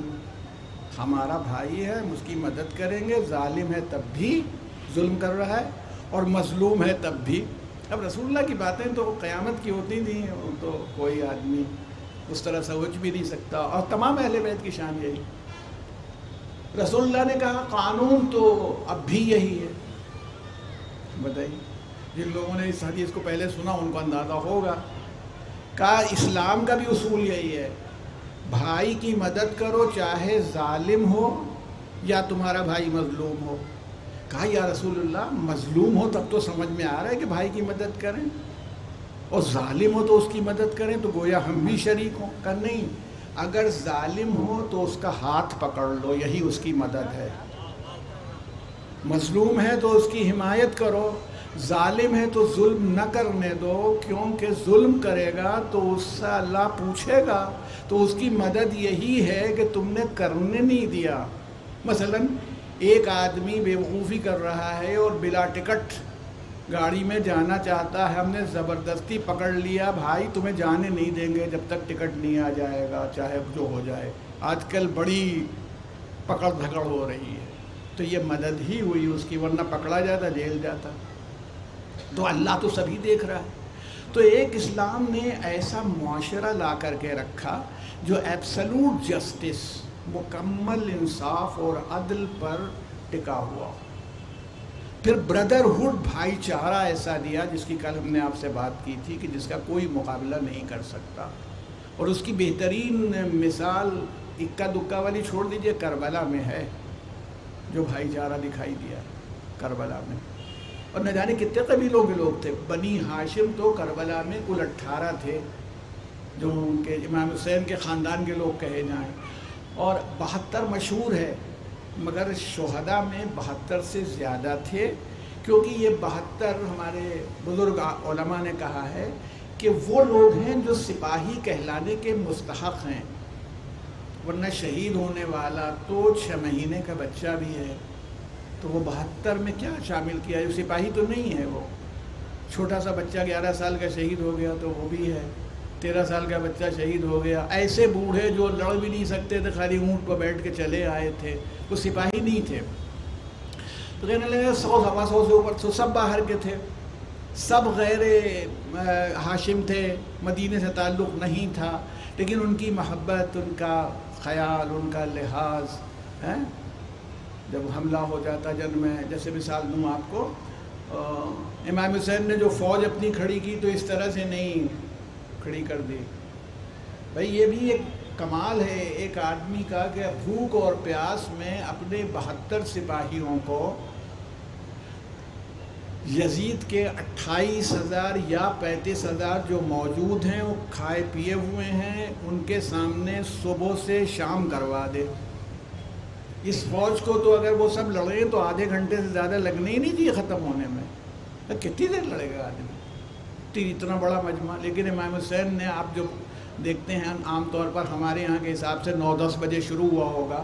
ہمارا بھائی ہے ہم اس کی مدد کریں گے، ظالم ہے تب بھی ظلم کر رہا ہے اور مظلوم ہے تب بھی۔ اب رسول اللہ کی باتیں تو قیامت کی ہوتی تھیں، تو کوئی آدمی اس طرح سوچ بھی نہیں سکتا، اور تمام اہل بیت کی شان یہی۔ رسول اللہ نے کہا قانون تو اب بھی یہی ہے۔ بتائیے، جن لوگوں نے اس حدیث کو پہلے سنا ان کو اندازہ ہوگا، کہا اسلام کا بھی اصول یہی ہے، بھائی کی مدد کرو چاہے ظالم ہو یا تمہارا بھائی مظلوم ہو۔ کہا یا رسول اللہ مظلوم ہو تب تو سمجھ میں آ رہا ہے کہ بھائی کی مدد کریں، اور ظالم ہو تو اس کی مدد کریں، تو گویا ہم بھی شریک ہوں۔ کہا نہیں، اگر ظالم ہو تو اس کا ہاتھ پکڑ لو، یہی اس کی مدد ہے، مظلوم ہے تو اس کی حمایت کرو، ظالم ہے تو ظلم نہ کرنے دو، کیونکہ ظلم کرے گا تو اس سے اللہ پوچھے گا، تو اس کی مدد یہی ہے کہ تم نے کرنے نہیں دیا۔ مثلا ایک آدمی بے وقوفی کر رہا ہے اور بلا ٹکٹ گاڑی میں جانا چاہتا ہے، ہم نے زبردستی پکڑ لیا، بھائی تمہیں جانے نہیں دیں گے جب تک ٹکٹ نہیں آ جائے گا، چاہے جو ہو جائے۔ آج کل بڑی پکڑ دھکڑ ہو رہی ہے، تو یہ مدد ہی ہوئی اس کی، ورنہ پکڑا جاتا، جیل جاتا۔ تو اللہ تو سبھی دیکھ رہا ہے۔ تو ایک اسلام نے ایسا معاشرہ لا کر کے رکھا جو ایبسلوٹ جسٹس، مکمل انصاف اور عدل پر ٹکا ہوا۔ پھر بردرہڈ، بھائی چارہ ایسا دیا جس کی کل ہم نے آپ سے بات کی تھی کہ جس کا کوئی مقابلہ نہیں کر سکتا، اور اس کی بہترین مثال اکا دکا والی چھوڑ دیجئے، کربلا میں ہے، جو بھائی چارہ دکھائی دیا کربلا میں۔ اور نہ جانے کتنے قبیلوں کے لوگ تھے، بنی ہاشم تو کربلا میں کل 18 تھے، جو ان کے امام حسین کے خاندان کے لوگ کہے جائیں، اور 72 مشہور ہے، مگر شہداء میں 72 سے زیادہ تھے، کیونکہ یہ 72 ہمارے بزرگ علماء نے کہا ہے کہ وہ لوگ ہیں جو سپاہی کہلانے کے مستحق ہیں، ورنہ شہید ہونے والا تو 6 مہینے کا بچہ بھی ہے، تو وہ 72 میں کیا شامل کیا ہے؟ سپاہی تو نہیں ہے، وہ چھوٹا سا بچہ 11 سال کا شہید ہو گیا تو وہ بھی ہے، 13 سال کا بچہ شہید ہو گیا، ایسے بوڑھے جو لڑ بھی نہیں سکتے تھے، خالی اونٹ پر بیٹھ کے چلے آئے تھے، وہ سپاہی نہیں تھے۔ تو کہنے لگے 100 سوا 100 سے اوپر، تو سب باہر کے تھے، سب غیر ہاشم تھے، مدینے سے تعلق نہیں تھا، لیکن ان کی محبت، ان کا خیال، ان کا لحاظ جب حملہ ہو جاتا جنگ میں، جیسے مثال دوں آپ کو، امام حسین نے جو فوج اپنی کھڑی کی تو اس طرح سے نہیں کھڑی کر دی. بھائی یہ بھی ایک کمال ہے ایک آدمی کا کہ بھوک اور پیاس میں اپنے 72 سپاہیوں کو یزید کے 28,000 یا 35,000 جو موجود ہیں وہ کھائے پیے ہوئے ہیں، ان کے سامنے صبح سے شام کروا دے. اس فوج کو تو اگر وہ سب لڑیں تو آدھے گھنٹے سے زیادہ لگنے ہی نہیں چاہیے ختم ہونے میں. کتنی دیر لڑے گا آدمی اتنا بڑا مجمع؟ لیکن امام حسین نے، آپ جو دیکھتے ہیں عام طور پر ہمارے یہاں کے حساب سے 9-10 بجے شروع ہوا ہوگا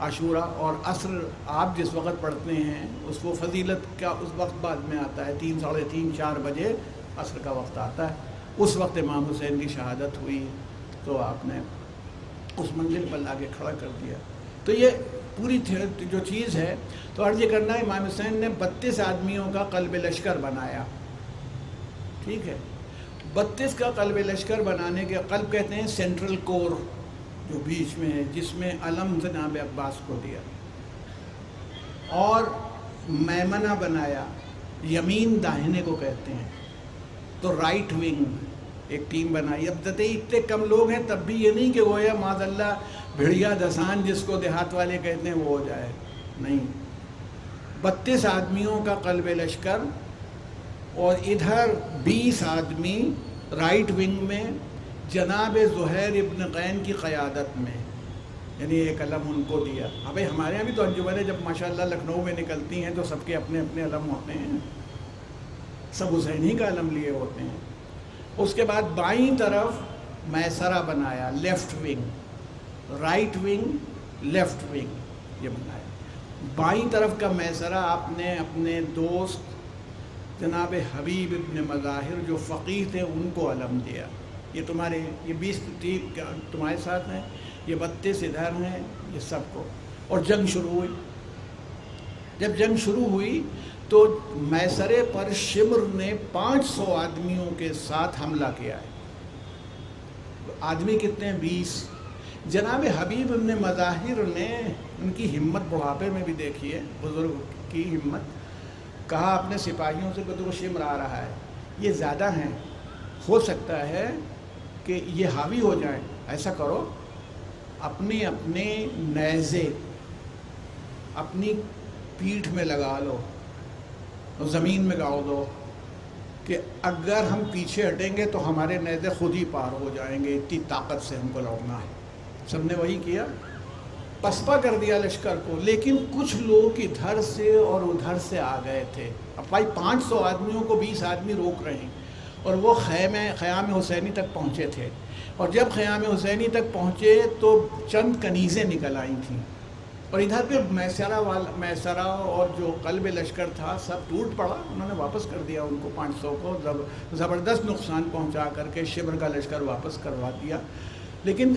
عاشورہ، اور عصر آپ جس وقت پڑھتے ہیں اس وہ فضیلت کا اس وقت بعد میں آتا ہے، 3 ساڑھے 3 4 بجے عصر کا وقت آتا ہے. اس وقت امام حسین کی شہادت ہوئی تو آپ نے اس منزل پر لا کے کھڑا کر دیا. تو یہ پوری جو چیز ہے، تو عرض یہ کرنا ہے امام حسین نے 32 آدمیوں کا قلب لشکر بنایا. ٹھیک ہے، 32 کا قلب لشکر بنانے کے، قلب کہتے ہیں سینٹرل کور جو بیچ میں ہے، جس میں علم جناب عباس کو دیا، اور میمنہ بنایا، یمین داہنے کو کہتے ہیں، تو رائٹ ونگ ایک ٹیم بنائی. اب اتنے کم لوگ ہیں تب بھی یہ نہیں کہ وہ یا معاذ اللہ بھڑیا دسان جس کو دیہات والے کہتے ہیں وہ ہو جائے، نہیں. 32 آدمیوں کا قلب لشکر، اور ادھر 20 آدمی رائٹ ونگ میں جناب زہیر ابن قین کی قیادت میں، یعنی ایک علم ان کو دیا. بھائی ہمارے یہاں بھی تو انجمنیں جب ماشاءاللہ لکھنؤ میں نکلتی ہیں تو سب کے اپنے اپنے علم ہوتے ہیں، سب حسین ہی کا علم لیے ہوتے ہیں. اس کے بعد بائیں طرف میسرہ بنایا، left wing, right wing left wing یہ بنایا. بائیں طرف کا میسرہ آپ نے اپنے دوست جناب حبیب ابن مظاہر جو فقیہ تھے ان کو علم دیا. یہ تمہارے یہ 20 تمہارے ساتھ ہیں، یہ 32 ادھر ہیں، یہ سب کو. اور جنگ شروع ہوئی. جب جنگ شروع ہوئی تو میسرے پر شمر نے 500 آدمیوں کے ساتھ حملہ کیا ہے. آدمی کتنے ہیں؟ 20. جناب حبیب ابن مظاہر نے ان کی ہمت بڑھاپے میں بھی دیکھی ہے، بزرگ کی ہمت. کہا اپنے سپاہیوں سے کہ تو شمر آ رہا ہے، یہ زیادہ ہیں، ہو سکتا ہے کہ یہ حاوی ہو جائیں. ایسا کرو اپنے اپنے نیزے اپنی پیٹھ میں لگا لو، زمین میں گاڑ دو کہ اگر ہم پیچھے ہٹیں گے تو ہمارے نیزے خود ہی پار ہو جائیں گے، اتنی طاقت سے ہم کو لڑنا ہے. سب نے وہی کیا، پسپا کر دیا لشکر کو. لیکن کچھ لوگ ادھر سے اور ادھر سے آ گئے تھے. اب بھائی 500 آدمیوں کو 20 آدمی روک رہے ہیں، اور وہ خیام حسینی تک پہنچے تھے. اور جب خیام حسینی تک پہنچے تو چند کنیزیں نکل آئی تھیں، اور ادھر پہ میسرہ اور جو قلب لشکر تھا سب ٹوٹ پڑا. انہوں نے واپس کر دیا ان کو، 500 کو زبردست نقصان پہنچا کر کے شبر کا لشکر واپس کروا دیا. لیکن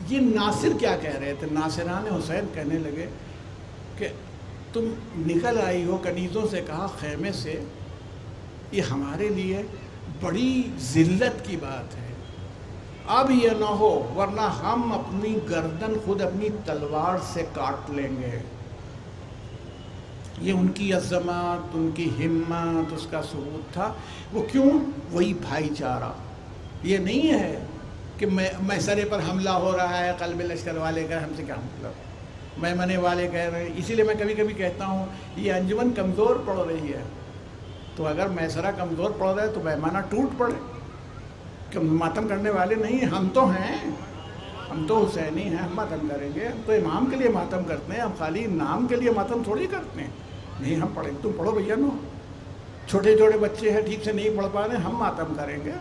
یہ ناصر کیا کہہ رہے تھے؟ ناصران حسین کہنے لگے کہ تم نکل آئی ہو کنیزوں سے، کہا خیمے سے، یہ ہمارے لیے بڑی ذلت کی بات ہے. اب یہ نہ ہو ورنہ ہم اپنی گردن خود اپنی تلوار سے کاٹ لیں گے. یہ ان کی عظمت، ان کی ہمت، اس کا ثبوت تھا. وہ کیوں؟ وہی بھائی چارہ. یہ نہیں ہے کہ میسرے پر حملہ ہو رہا ہے، قلب لشکر والے کا ہم سے کیا مطلب، میمنے والے کہہ رہے ہیں. اسی لیے میں کبھی کبھی کہتا ہوں یہ انجمن کمزور پڑ رہی ہے، تو اگر میسرہ کمزور پڑ رہا ہے تو میمنہ ٹوٹ پڑے. کہ ماتم کرنے والے نہیں ہیں، ہم تو ہیں، ہم تو حسینی ہیں، ہم ماتم کریں گے. ہم تو امام کے لیے ماتم کرتے ہیں، ہم خالی نام کے لیے ماتم تھوڑی کرتے ہیں. نہیں، ہم پڑھیں گے، تم پڑھو بھیا. نو چھوٹے چھوٹے بچے ہیں ٹھیک سے نہیں پڑھ پا رہے، ہم ماتم کریں گے.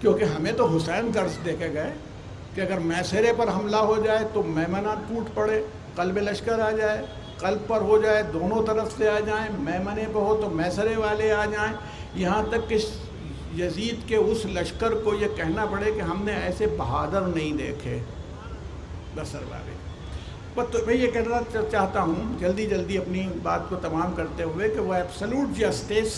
کیونکہ ہمیں تو حسین قرض دے کے گئے کہ اگر میسرے پر حملہ ہو جائے تو میمنہ ٹوٹ پڑے، قلب لشکر آ جائے، قلب پر ہو جائے دونوں طرف سے آ جائیں، میمنے پہ ہو تو میسرے والے آ جائیں. یہاں تک کہ یزید کے اس لشکر کو یہ کہنا پڑے کہ ہم نے ایسے بہادر نہیں دیکھے بسر والے. تو میں یہ کہنا چاہتا ہوں جلدی جلدی اپنی بات کو تمام کرتے ہوئے کہ وہ ایبسلوٹ جسٹس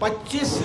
25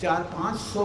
400-500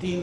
3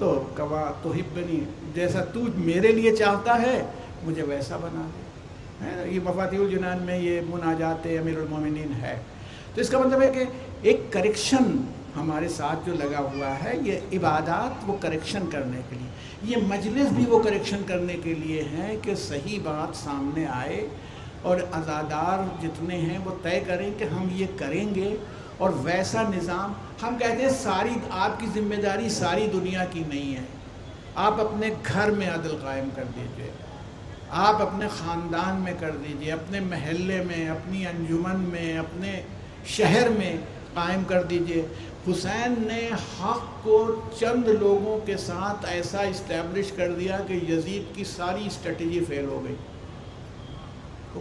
تو کما تحبنی، جیسا تو میرے لیے چاہتا ہے مجھے ویسا بنا دے، ہے نا؟ یہ مفاتیح الجنان میں یہ مناجات امیر المومنین ہے۔ تو اس کا مطلب ہے کہ ایک کریکشن ہمارے ساتھ جو لگا ہوا ہے، یہ عبادات وہ کریکشن کرنے کے لیے، یہ مجلس بھی وہ کریکشن کرنے کے لیے ہیں کہ صحیح بات سامنے آئے اور عزادار جتنے ہیں وہ طے کریں کہ ہم یہ کریں گے، اور ویسا نظام ہم کہتے ہیں ساری آپ کی ذمہ داری ساری دنیا کی نہیں ہے، آپ اپنے گھر میں عدل قائم کر دیجئے، آپ اپنے خاندان میں کر دیجئے، اپنے محلے میں، اپنی انجمن میں، اپنے شہر میں قائم کر دیجئے۔ حسین نے حق کو چند لوگوں کے ساتھ ایسا اسٹیبلش کر دیا کہ یزید کی ساری اسٹریٹجی فیل ہو گئی۔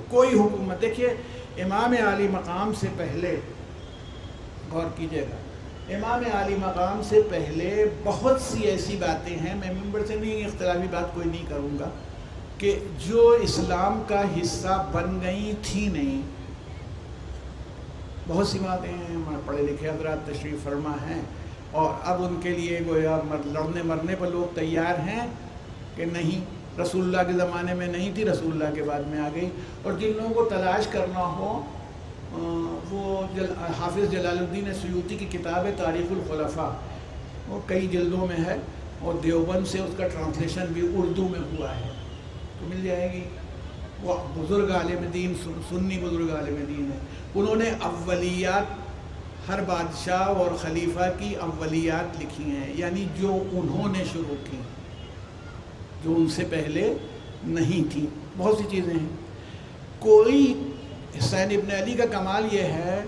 کوئی حکومت، دیکھیے امام عالی مقام سے پہلے، غور کیجیے گا، امام عالی مقام سے پہلے بہت سی ایسی باتیں ہیں، میں ممبر سے نہیں اختلافی بات کوئی نہیں کروں گا، کہ جو اسلام کا حصہ بن گئی تھی نہیں۔ بہت سی باتیں ہیں، پڑھے لکھے حضرات تشریف فرما ہیں، اور اب ان کے لیے گویا لڑنے مرنے پر لوگ تیار ہیں کہ نہیں، رسول اللہ کے زمانے میں نہیں تھی، رسول اللہ کے بعد میں آ گئی۔ اور جن لوگوں کو تلاش کرنا ہو، وہ حافظ جلال الدین سیوطی کی کتاب ہے تاریخ الخلفاء، وہ کئی جلدوں میں ہے، اور دیوبند سے اس کا ٹرانسلیشن بھی اردو میں ہوا ہے، تو مل جائے گی۔ وہ بزرگ عالم دین، سنی بزرگ عالم دین ہے، انہوں نے اولیات، ہر بادشاہ اور خلیفہ کی اولیات لکھی ہیں، یعنی جو انہوں نے شروع کی، جو ان سے پہلے نہیں تھی۔ بہت سی چیزیں ہیں۔ کوئی حسین ابن علی کا کمال یہ ہے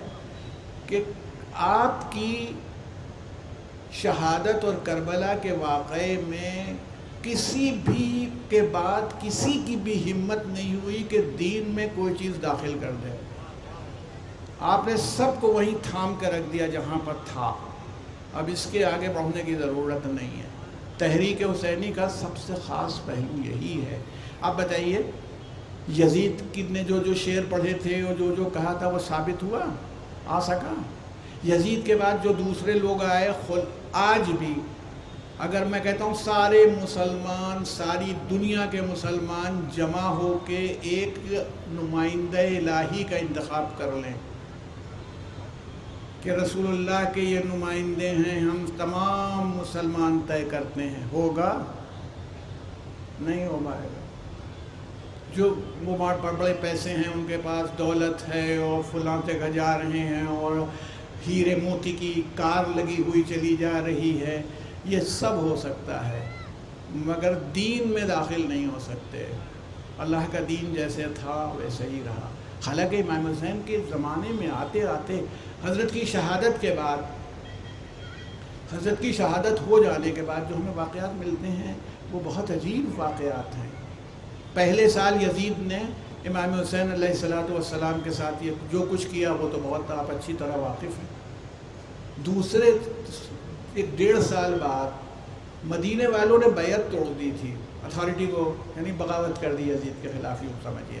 کہ آپ کی شہادت اور کربلا کے واقعے میں کسی بھی کے بعد کسی کی بھی ہمت نہیں ہوئی کہ دین میں کوئی چیز داخل کر دے۔ آپ نے سب کو وہیں تھام کر رکھ دیا جہاں پر تھا، اب اس کے آگے بڑھنے کی ضرورت نہیں ہے۔ تحریک حسینی کا سب سے خاص پہلو یہی ہے۔ آپ بتائیے، یزید نے جو شعر پڑھے تھے اور جو کہا تھا وہ ثابت ہوا؟ آ سکا؟ یزید کے بعد جو دوسرے لوگ آئے، آج بھی اگر میں کہتا ہوں سارے مسلمان، ساری دنیا کے مسلمان جمع ہو کے ایک نمائندہ الہی کا انتخاب کر لیں کہ رسول اللہ کے یہ نمائندے ہیں، ہم تمام مسلمان طے کرتے ہیں، ہوگا؟ نہیں ہو پائے گا۔ جو وہ بڑے پیسے ہیں، ان کے پاس دولت ہے، اور فلاں جگہ جا رہے ہیں، اور ہیرے موتی کی کار لگی ہوئی چلی جا رہی ہے، یہ سب ہو سکتا ہے، مگر دین میں داخل نہیں ہو سکتے۔ اللہ کا دین جیسے تھا ویسے ہی رہا۔ حالانکہ امام حسین کے زمانے میں آتے آتے حضرت کی شہادت کے بعد، حضرت کی شہادت ہو جانے کے بعد جو ہمیں واقعات ملتے ہیں وہ بہت عجیب واقعات ہیں۔ پہلے سال یزید نے امام حسین علیہ السلام کے ساتھ یہ جو کچھ کیا وہ تو بہت آپ اچھی طرح واقف ہیں۔ دوسرے 1.5 سال بعد مدینے والوں نے بیعت توڑ دی تھی، اتھارٹی کو، یعنی بغاوت کر دی یزید کے خلاف، یوں سمجھیے۔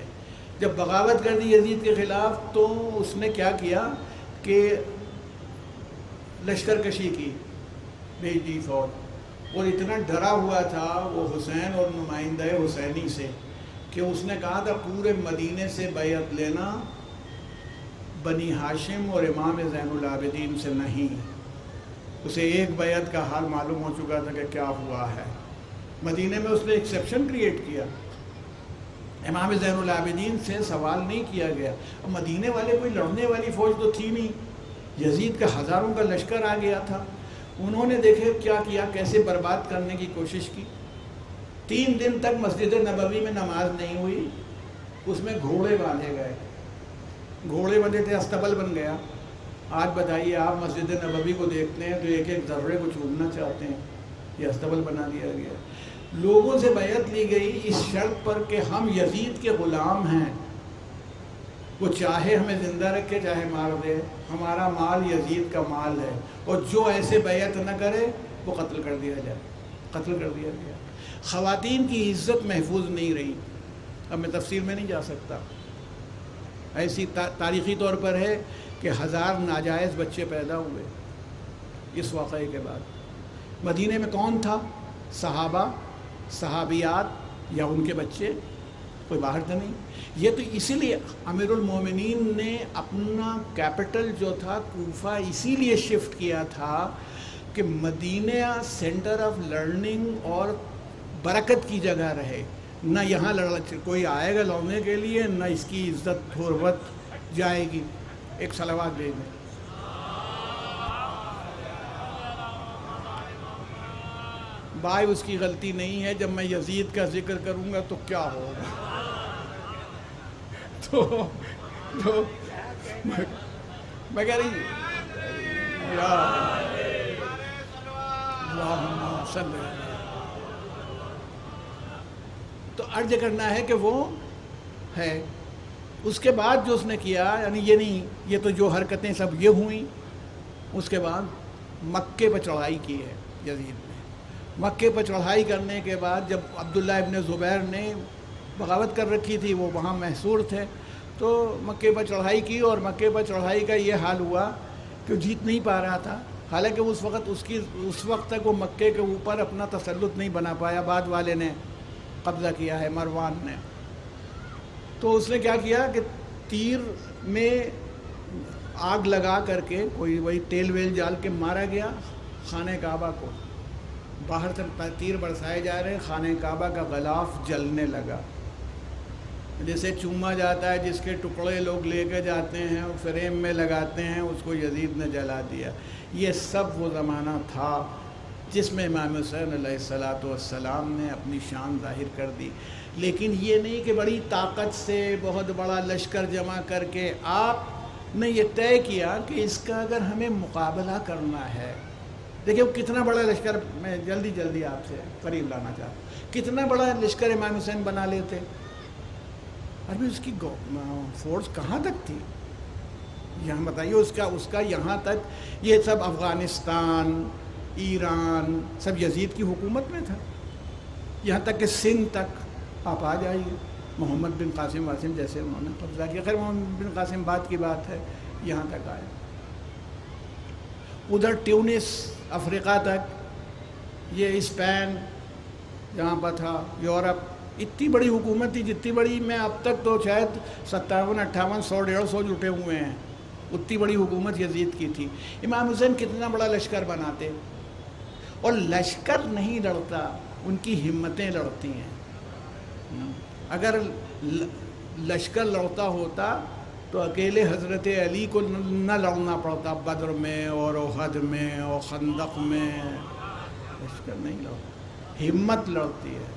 جب بغاوت کر دی یزید کے خلاف تو اس نے کیا کیا کہ لشکر کشی کی، بھیج دی فوج، اور اتنا ڈرا ہوا تھا وہ حسین اور نمائندہ حسینی سے کہ اس نے کہا تھا پورے مدینے سے بیعت لینا، بنی ہاشم اور امام زین العابدین سے نہیں۔ اسے ایک بیعت کا حال معلوم ہو چکا تھا کہ کیا ہوا ہے۔ مدینے میں اس نے ایکسیپشن کریٹ کیا، امام زین العابدین سے سوال نہیں کیا گیا۔ اب مدینے والے کوئی لڑنے والی فوج تو تھی نہیں، یزید کا ہزاروں کا لشکر آ گیا تھا۔ انہوں نے دیکھے کیا کیا، کیسے برباد کرنے کی کوشش کی۔ 3 دن تک مسجد نبوی میں نماز نہیں ہوئی، اس میں گھوڑے باندھے گئے، گھوڑے بندھے تھے، استبل بن گیا۔ آج بتائیے آپ مسجد نبوی کو دیکھتے ہیں تو ایک ایک ذرے کو چومنا چاہتے ہیں، یہ استبل بنا دیا گیا۔ لوگوں سے بیعت لی گئی اس شرط پر کہ ہم یزید کے غلام ہیں، وہ چاہے ہمیں زندہ رکھے چاہے مار دے، ہمارا مال یزید کا مال ہے، اور جو ایسے بیعت نہ کرے وہ قتل کر دیا جائے، قتل کر دیا گیا۔ خواتین کی عزت محفوظ نہیں رہی، اب میں تفصیل میں نہیں جا سکتا۔ ایسی تاریخی طور پر ہے کہ 1000 ناجائز بچے پیدا ہوئے اس واقعے کے بعد۔ مدینے میں کون تھا؟ صحابہ، صحابیات یا ان کے بچے، کوئی باہر تو نہیں. یہ تو اسی لیے امیر المومنین نے اپنا کیپٹل جو تھا کوفہ اسی لیے شفٹ کیا تھا کہ مدینہ سینٹر آف لرننگ اور برکت کی جگہ رہے. نہ یہاں کوئی آئے گا لڑنے کے لیے، نہ اس کی عزت حرمت جائے گی. ایک صلوات دے دیں. بھائی اس کی غلطی نہیں ہے، جب میں یزید کا ذکر کروں گا تو کیا ہوگا. تو میں کہہ رہی تو عرض کرنا ہے کہ وہ ہے. اس کے بعد جو اس نے کیا، یعنی یہ نہیں، یہ تو جو حرکتیں سب یہ ہوئیں، اس کے بعد مکے پہ چڑھائی کی ہے یزید نے. مکے پہ چڑھائی کرنے کے بعد جب عبداللہ ابن زبیر نے بغاوت کر رکھی تھی، وہ وہاں محصور تھے، تو مکے پہ چڑھائی کی، اور مکے پہ چڑھائی کا یہ حال ہوا کہ جیت نہیں پا رہا تھا. حالانکہ اس وقت تک وہ مکے کے اوپر اپنا تسلط نہیں بنا پایا، بعد والے نے قبضہ کیا ہے، مروان نے. تو اس نے کیا کیا کہ تیر میں آگ لگا کر کے، کوئی وہی تیل ویل جال کے مارا گیا خانہ کعبہ کو. باہر سے تیر برسائے جا رہے ہیں، خانہ کعبہ کا غلاف جلنے لگا. جیسے چوما جاتا ہے، جس کے ٹکڑے لوگ لے کے جاتے ہیں اور فریم میں لگاتے ہیں، اس کو یزید نے جلا دیا. یہ سب وہ زمانہ تھا جس میں امام حسین علیہ السلام نے اپنی شان ظاہر کر دی. لیکن یہ نہیں کہ بڑی طاقت سے بہت بڑا لشکر جمع کر کے آپ نے یہ طے کیا کہ اس کا اگر ہمیں مقابلہ کرنا ہے. دیکھیں وہ کتنا بڑا لشکر، میں جلدی آپ سے قریب لانا چاہتا ہوں، کتنا بڑا لشکر امام حسین بنا لیتے. ابھی اس کی فورس کہاں تک تھی یہاں بتائیے. اس کا یہاں تک، یہ سب افغانستان، ایران سب یزید کی حکومت میں تھا. یہاں تک کہ سندھ تک آپ آ جائیے، محمد بن قاسم واسم جیسے انہوں نے قبضہ کیا. خیر محمد بن قاسم بعد کی بات ہے، یہاں تک آئے. ادھر ٹیونس، افریقہ تک، یہ اسپین جہاں پر تھا، یورپ، اتنی بڑی حکومت تھی جتنی بڑی میں اب تک تو شاید 57، 58، 100، 150 جٹے ہوئے ہیں. اتنی بڑی حکومت یزید کی تھی. امام حسین کتنا بڑا لشکر بناتے، اور لشکر نہیں لڑتا، ان کی ہمتیں لڑتی ہیں. اگر لشکر لڑتا ہوتا تو اکیلے حضرت علی کو نہ لڑنا پڑتا بدر میں اور احد میں اور خندق میں. لشکر نہیں لڑتا، ہمت لڑتی ہے،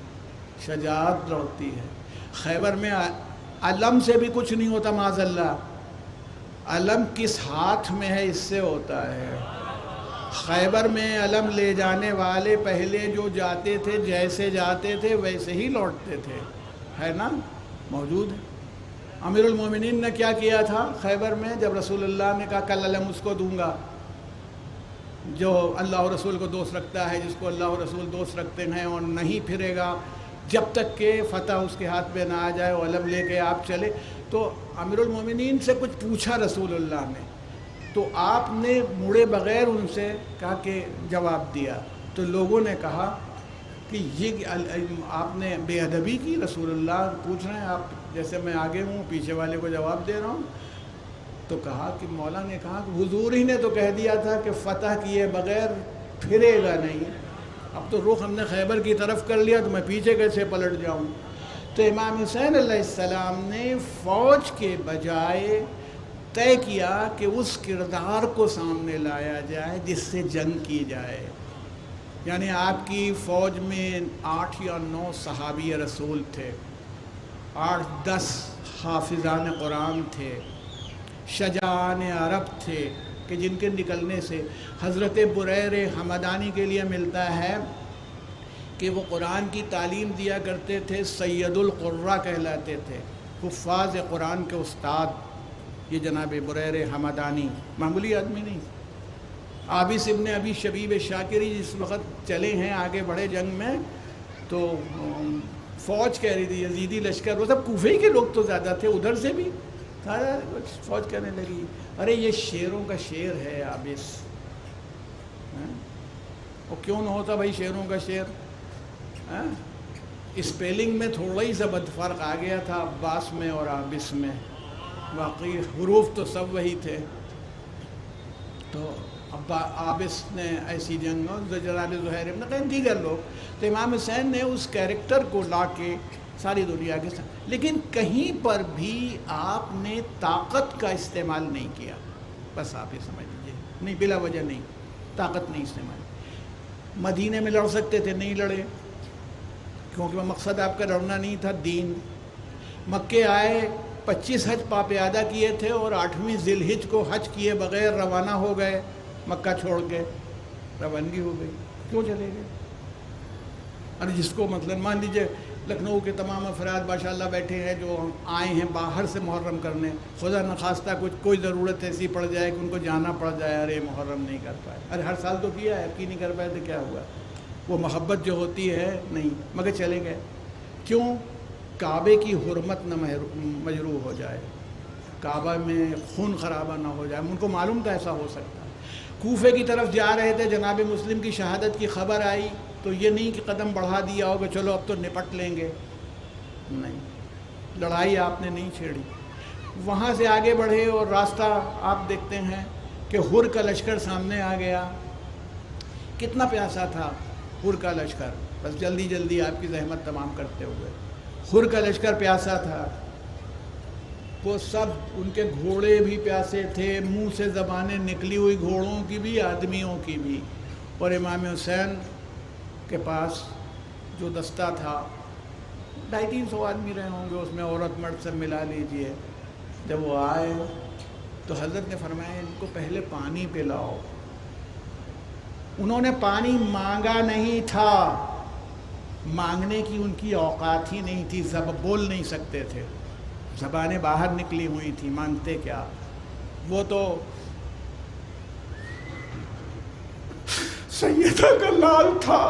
شجاعت لڑتی ہے. خیبر میں علم سے بھی کچھ نہیں ہوتا معاذ اللہ. علم کس ہاتھ میں ہے اس سے ہوتا ہے. خیبر میں علم لے جانے والے پہلے جو جاتے تھے جیسے جاتے تھے ویسے ہی لوٹتے تھے، ہے نا، موجود ہے. امیر المومنین نے کیا کیا تھا خیبر میں، جب رسول اللہ نے کہا کل علم اس کو دوں گا جو اللہ و رسول کو دوست رکھتا ہے، جس کو اللہ و رسول دوست رکھتے ہیں، اور نہیں پھرے گا جب تک کہ فتح اس کے ہاتھ پہ نہ آ جائے، اور علم لے کے آپ چلے. تو امیر المومنین سے کچھ پوچھا رسول اللہ نے، تو آپ نے مڑے بغیر ان سے کہا کہ جواب دیا. تو لوگوں نے کہا کہ یہ آپ نے بے ادبی کی، رسول اللہ پوچھ رہے ہیں، آپ جیسے میں آگے ہوں پیچھے والے کو جواب دے رہا ہوں. تو کہا کہ مولا نے کہا کہ حضور ہی نے تو کہہ دیا تھا کہ فتح کیے بغیر پھرے گا نہیں. اب تو رخ ہم نے خیبر کی طرف کر لیا تو میں پیچھے کیسے پلٹ جاؤں. تو امام حسین علیہ السلام نے فوج کے بجائے طے کیا کہ اس کردار کو سامنے لایا جائے جس سے جنگ کی جائے. یعنی آپ کی فوج میں 8 یا 9 صحابی رسول تھے، 8-10 حافظان قرآن تھے، شجاعان عرب تھے کہ جن کے نکلنے سے حضرت بریر حمدانی کے لیے ملتا ہے کہ وہ قرآن کی تعلیم دیا کرتے تھے، سید القراء کہلاتے تھے، حفاظ قرآن کے استاد. یہ جناب بریر حمدانی معمولی آدمی نہیں. عابس ابن ابی شبیب شاکری جس وقت چلے ہیں آگے بڑھے جنگ میں، تو فوج کہہ رہی تھی یزیدی لشکر، وہ سب کوفے ہی کے لوگ تو زیادہ تھے، ادھر سے بھی فوج کہنے لگی ارے یہ شیروں کا شیر ہے عابس. وہ کیوں نہ ہوتا بھائی شیروں کا شیر؟ اسپیلنگ میں تھوڑا ہی سا بد فرق آ گیا تھا عباس میں اور عابس میں، واقعی حروف تو سب وہی تھے. تو عابس نے ایسی جنگ، جناب زہیر ابن قین دیگر لوگ، تو امام حسین نے اس کیریکٹر کو لا کے ساری دنیا کے ساتھ، لیکن کہیں پر بھی آپ نے طاقت کا استعمال نہیں کیا. بس آپ یہ سمجھ لیجیے، نہیں بلا وجہ نہیں، طاقت نہیں استعمال. مدینے میں لڑ سکتے تھے، نہیں لڑے، کیونکہ وہ مقصد آپ کا لڑنا نہیں تھا، دین. مکے آئے، 25 حج پیادہ کیے تھے اور 8ویں ذی الحج کو حج کیے بغیر روانہ ہو گئے، مکہ چھوڑ کے روانگی ہو گئی. کیوں چلے گئے؟ اور جس کو مثلا مان لیجیے لکھنؤ کے تمام افراد ماشاءاللہ بیٹھے ہیں جو آئے ہیں باہر سے محرم کرنے، خدا نخواستہ کوئی ضرورت ایسی پڑ جائے کہ ان کو جانا پڑ جائے، ارے محرم نہیں کر پائے، ارے ہر سال تو کیا ہے، کی نہیں کر پائے تو کیا ہوا؟ وہ محبت جو ہوتی ہے نہیں، مگر چلے گئے. کیوں؟ کعبے کی حرمت نہ مجروح ہو جائے، کعبہ میں خون خرابہ نہ ہو جائے. ان کو معلوم تھا ایسا ہو سکتا ہے. کوفے کی طرف جا رہے تھے، جناب مسلم کی شہادت کی خبر آئی تو یہ نہیں کہ قدم بڑھا دیا ہو کہ چلو اب تو نپٹ لیں گے، نہیں، لڑائی آپ نے نہیں چھیڑی. وہاں سے آگے بڑھے اور راستہ آپ دیکھتے ہیں کہ حر کا لشکر سامنے آ گیا. کتنا پیاسا تھا حر کا لشکر، بس جلدی جلدی آپ کی زحمت تمام کرتے ہوئے. حر کا لشکر پیاسا تھا، وہ سب ان کے گھوڑے بھی پیاسے تھے، منہ سے زبانیں نکلی ہوئی گھوڑوں کی بھی آدمیوں کی بھی. اور امام حسین کے پاس جو دستہ تھا 250-300 آدمی رہے ہوں گے، اس میں عورت مرد سب ملا لیجئے. جب وہ آئے تو حضرت نے فرمایا ان کو پہلے پانی پلاؤ. انہوں نے پانی مانگا نہیں تھا، مانگنے کی ان کی اوقات ہی نہیں تھی، بول نہیں سکتے تھے، زبانیں باہر نکلی ہوئی تھی، مانگتے کیا. وہ تو سیدہ کا لال تھا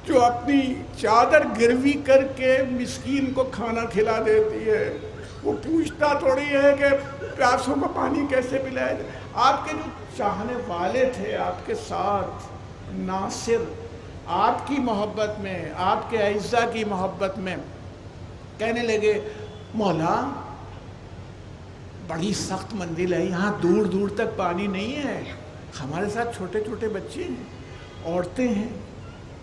جو اپنی چادر گروی کر کے مسکین کو کھانا کھلا دیتی ہے. وہ پوچھتا تھوڑی ہے کہ پیاسوں کو پانی کیسے پلایا جائے. آپ کے جو چاہنے والے تھے آپ کے ساتھ، ناصر آپ کی محبت میں، آپ کے اعزا کی محبت میں، کہنے لگے مولا بڑی سخت منزل ہے، یہاں دور دور تک پانی نہیں ہے، ہمارے ساتھ چھوٹے چھوٹے بچے ہیں، عورتیں ہیں،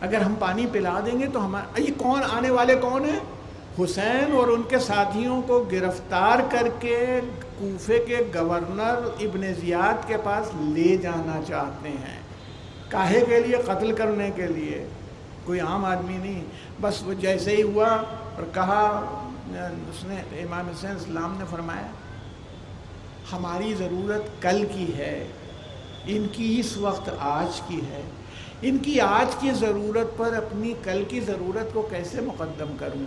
اگر ہم پانی پلا دیں گے تو ہمارا یہ کون آنے والے کون ہیں؟ حسین اور ان کے ساتھیوں کو گرفتار کر کے کوفے کے گورنر ابن زیاد کے پاس لے جانا چاہتے ہیں. کاہے کے لیے؟ قتل کرنے کے لیے. کوئی عام آدمی نہیں. بس وہ جیسے ہی ہوا اور کہا، اس نے امام حسین السلام نے فرمایا ہماری ضرورت کل کی ہے، ان کی اس وقت آج کی ہے، ان کی آج کی ضرورت پر اپنی کل کی ضرورت کو کیسے مقدم کروں.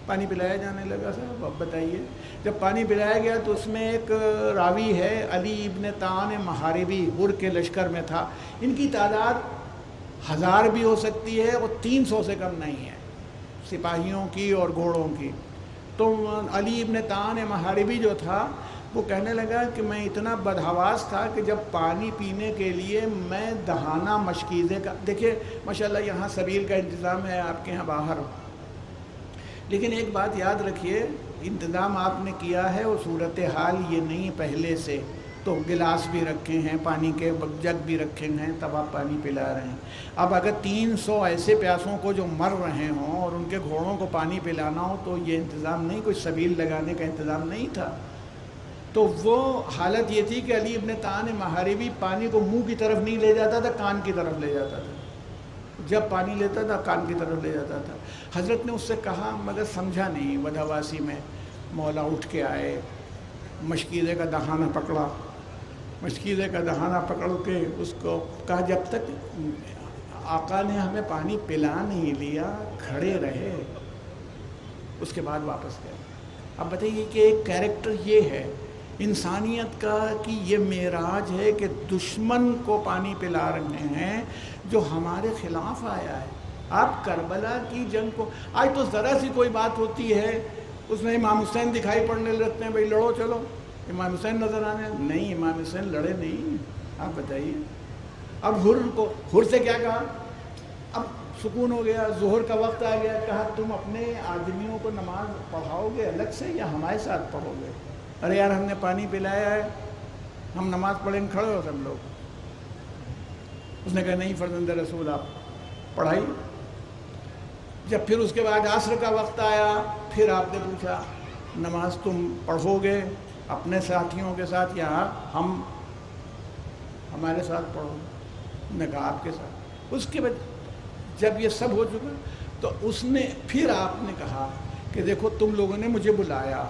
پانی پلایا جانے لگا. صاحب اب بتائیے، جب پانی پلایا گیا تو اس میں ایک راوی ہے علی ابن طعان محاربی، حر کے لشکر میں تھا. ان کی تعداد 1000 بھی ہو سکتی ہے اور 300 سے کم نہیں ہے، سپاہیوں کی اور گھوڑوں کی. تو علی ابن طعان محاربی جو تھا وہ کہنے لگا کہ میں اتنا بدحواس تھا کہ جب پانی پینے کے لیے میں دہانہ مشکیزے کا، دیکھیے ماشاءاللہ یہاں سبیل کا انتظام ہے آپ کے یہاں باہر، لیکن ایک بات یاد رکھیے، انتظام آپ نے کیا ہے اور صورتحال یہ نہیں پہلے سے. تو گلاس بھی رکھے ہیں، پانی کے جگ بھی رکھے ہیں، تب آپ پانی پلا رہے ہیں. اب اگر 300 ایسے پیاسوں کو جو مر رہے ہوں اور ان کے گھوڑوں کو پانی پلانا ہو تو یہ انتظام نہیں، کوئی سبیل لگانے کا انتظام نہیں تھا. تو وہ حالت یہ تھی کہ علی ابن طعان محاربی پانی کو منہ کی طرف نہیں لے جاتا تھا، کان کی طرف لے جاتا تھا. جب پانی لیتا تھا کان کی طرف لے جاتا تھا. حضرت نے اس سے کہا مگر سمجھا نہیں. بدحواسی میں مولا اٹھ کے آئے، مشکیزے کا دہانہ پکڑا، مشکیزے کا دہانہ پکڑ کے اس کو کہا جب تک آقا نے ہمیں پانی پلا نہیں لیا کھڑے رہے، اس کے بعد واپس گئے. اب بتائیے کہ ایک کیریکٹر یہ ہے انسانیت کا کہ یہ معراج ہے کہ دشمن کو پانی پلا رہے ہیں جو ہمارے خلاف آیا ہے. آپ کربلا کی جنگ کو، آج تو ذرا سی کوئی بات ہوتی ہے اس میں امام حسین دکھائی پڑنے لگتے ہیں، بھائی لڑو چلو، امام حسین نظر آنے نہیں، امام حسین لڑے نہیں. آپ بتائیے اب حر سے کیا کہا؟ اب سکون ہو گیا. ظہر کا وقت آ گیا. کہا تم اپنے آدمیوں کو نماز پڑھاؤ گے الگ سے یا ہمارے ساتھ پڑھو گے؟ ارے یار ہم نے پانی پلایا ہے, ہم نماز پڑھیں کھڑے ہو سب لوگ. اس نے کہا نہیں فرزند رسول آپ پڑھائی. جب پھر اس کے بعد عصر کا وقت آیا, پھر آپ نے پوچھا نماز تم پڑھو گے اپنے ساتھیوں کے ساتھ یا ہم ہمارے ساتھ پڑھو گے؟ نے کہا آپ کے ساتھ. اس کے بعد جب یہ سب ہو چکا تو اس نے پھر آپ نے کہا کہ دیکھو تم لوگوں نے مجھے بلایا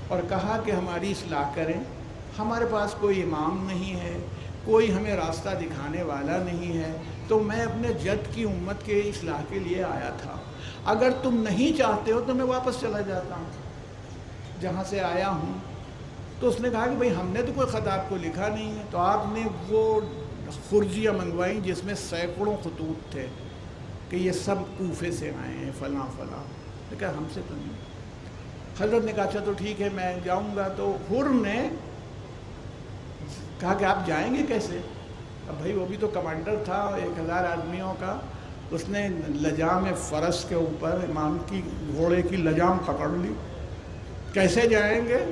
اور کہا کہ ہماری اصلاح کریں, ہمارے پاس کوئی امام نہیں ہے, کوئی ہمیں راستہ دکھانے والا نہیں ہے, تو میں اپنے جد کی امت کے اصلاح کے لیے آیا تھا. اگر تم نہیں چاہتے ہو تو میں واپس چلا جاتا ہوں جہاں سے آیا ہوں. تو اس نے کہا کہ بھئی ہم نے تو کوئی خط آپ کو لکھا نہیں ہے. تو آپ نے وہ خرجیاں منگوائیں جس میں سینکڑوں خطوط تھے کہ یہ سب کوفے سے آئے ہیں فلاں فلاں. کہا ہم سے تو نہیں. حضرت نے کہا اچھا تو ٹھیک ہے میں جاؤں گا. تو حر نے کہا کہ آپ جائیں گے کیسے؟ اب بھائی وہ بھی تو کمانڈر تھا 1000 آدمیوں کا. اس نے لجام فرس کے اوپر امام کی گھوڑے کی لجام پکڑ لی. کیسے جائیں گے؟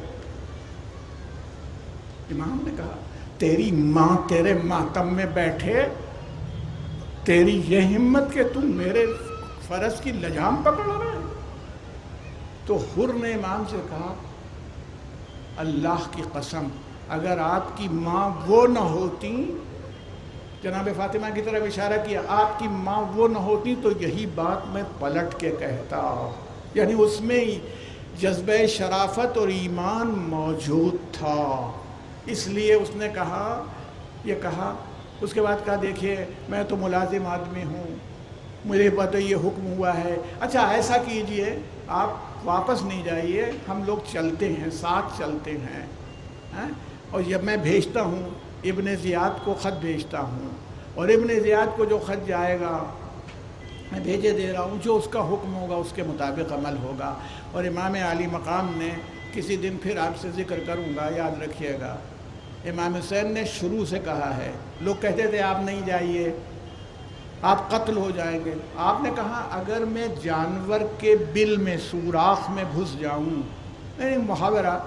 امام نے کہا تیری ماں تیرے ماتم میں بیٹھے, تیری یہ ہمت کہ تم میرے فرس کی لجام پکڑ رہے. تو حر نے امام سے کہا اللہ کی قسم اگر آپ کی ماں وہ نہ ہوتی, جناب فاطمہ کی طرف اشارہ کیا, آپ کی ماں وہ نہ ہوتی تو یہی بات میں پلٹ کے کہتا. یعنی اس میں جذبہ شرافت اور ایمان موجود تھا. اس لیے اس نے کہا یہ کہا. اس کے بعد کہا دیکھیے میں تو ملازم آدمی ہوں, مجھے پتہ یہ حکم ہوا ہے. اچھا ایسا کیجئے آپ واپس نہیں جائیے, ہم لوگ چلتے ہیں ساتھ چلتے ہیں. اور جب میں بھیجتا ہوں ابن زیاد کو خط بھیجتا ہوں, اور ابن زیاد کو جو خط جائے گا میں بھیجے دے رہا ہوں, جو اس کا حکم ہوگا اس کے مطابق عمل ہوگا. اور امام عالی مقام نے کسی دن پھر آپ سے ذکر کروں گا یاد رکھیے گا, امام حسین نے شروع سے کہا ہے. لوگ کہتے تھے آپ نہیں جائیے آپ قتل ہو جائیں گے. آپ نے کہا اگر میں جانور کے بل میں سوراخ میں گھس جاؤں, نہیں محاورہ,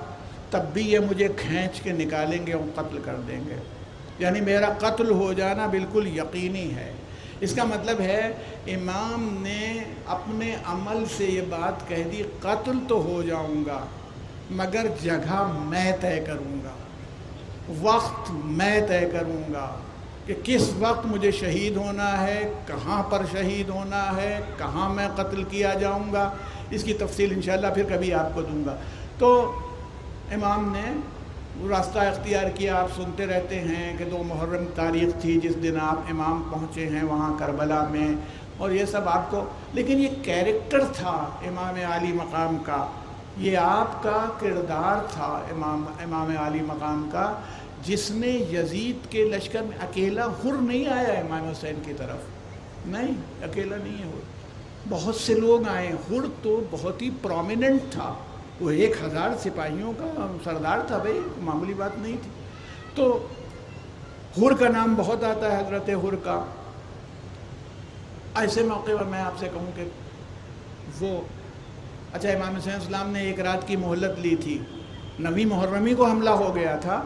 تب بھی یہ مجھے کھینچ کے نکالیں گے اور قتل کر دیں گے. یعنی میرا قتل ہو جانا بالکل یقینی ہے. اس کا مطلب ہے امام نے اپنے عمل سے یہ بات کہہ دی قتل تو ہو جاؤں گا مگر جگہ میں طے کروں گا, وقت میں طے کروں گا کہ کس وقت مجھے شہید ہونا ہے, کہاں پر شہید ہونا ہے, کہاں میں قتل کیا جاؤں گا. اس کی تفصیل انشاءاللہ پھر کبھی آپ کو دوں گا. تو امام نے راستہ اختیار کیا. آپ سنتے رہتے ہیں کہ 2 محرم تاریخ تھی جس دن آپ امام پہنچے ہیں وہاں کربلا میں, اور یہ سب آپ کو. لیکن یہ کیریکٹر تھا امام عالی مقام کا, یہ آپ کا کردار تھا امام عالی مقام کا, جس نے یزید کے لشکر میں اکیلا حر نہیں آیا امام حسین کی طرف, نہیں اکیلا نہیں ہے حر, بہت سے لوگ آئے. حر تو بہت ہی پرومیننٹ تھا, وہ 1000 سپاہیوں کا سردار تھا بھائی, معمولی بات نہیں تھی. تو حر کا نام بہت آتا ہے, حضرت حر کا. ایسے موقع پر میں آپ سے کہوں کہ وہ اچھا امام حسین السلام نے 1 رات کی مہلت لی تھی, 9 محرمی کو حملہ ہو گیا تھا,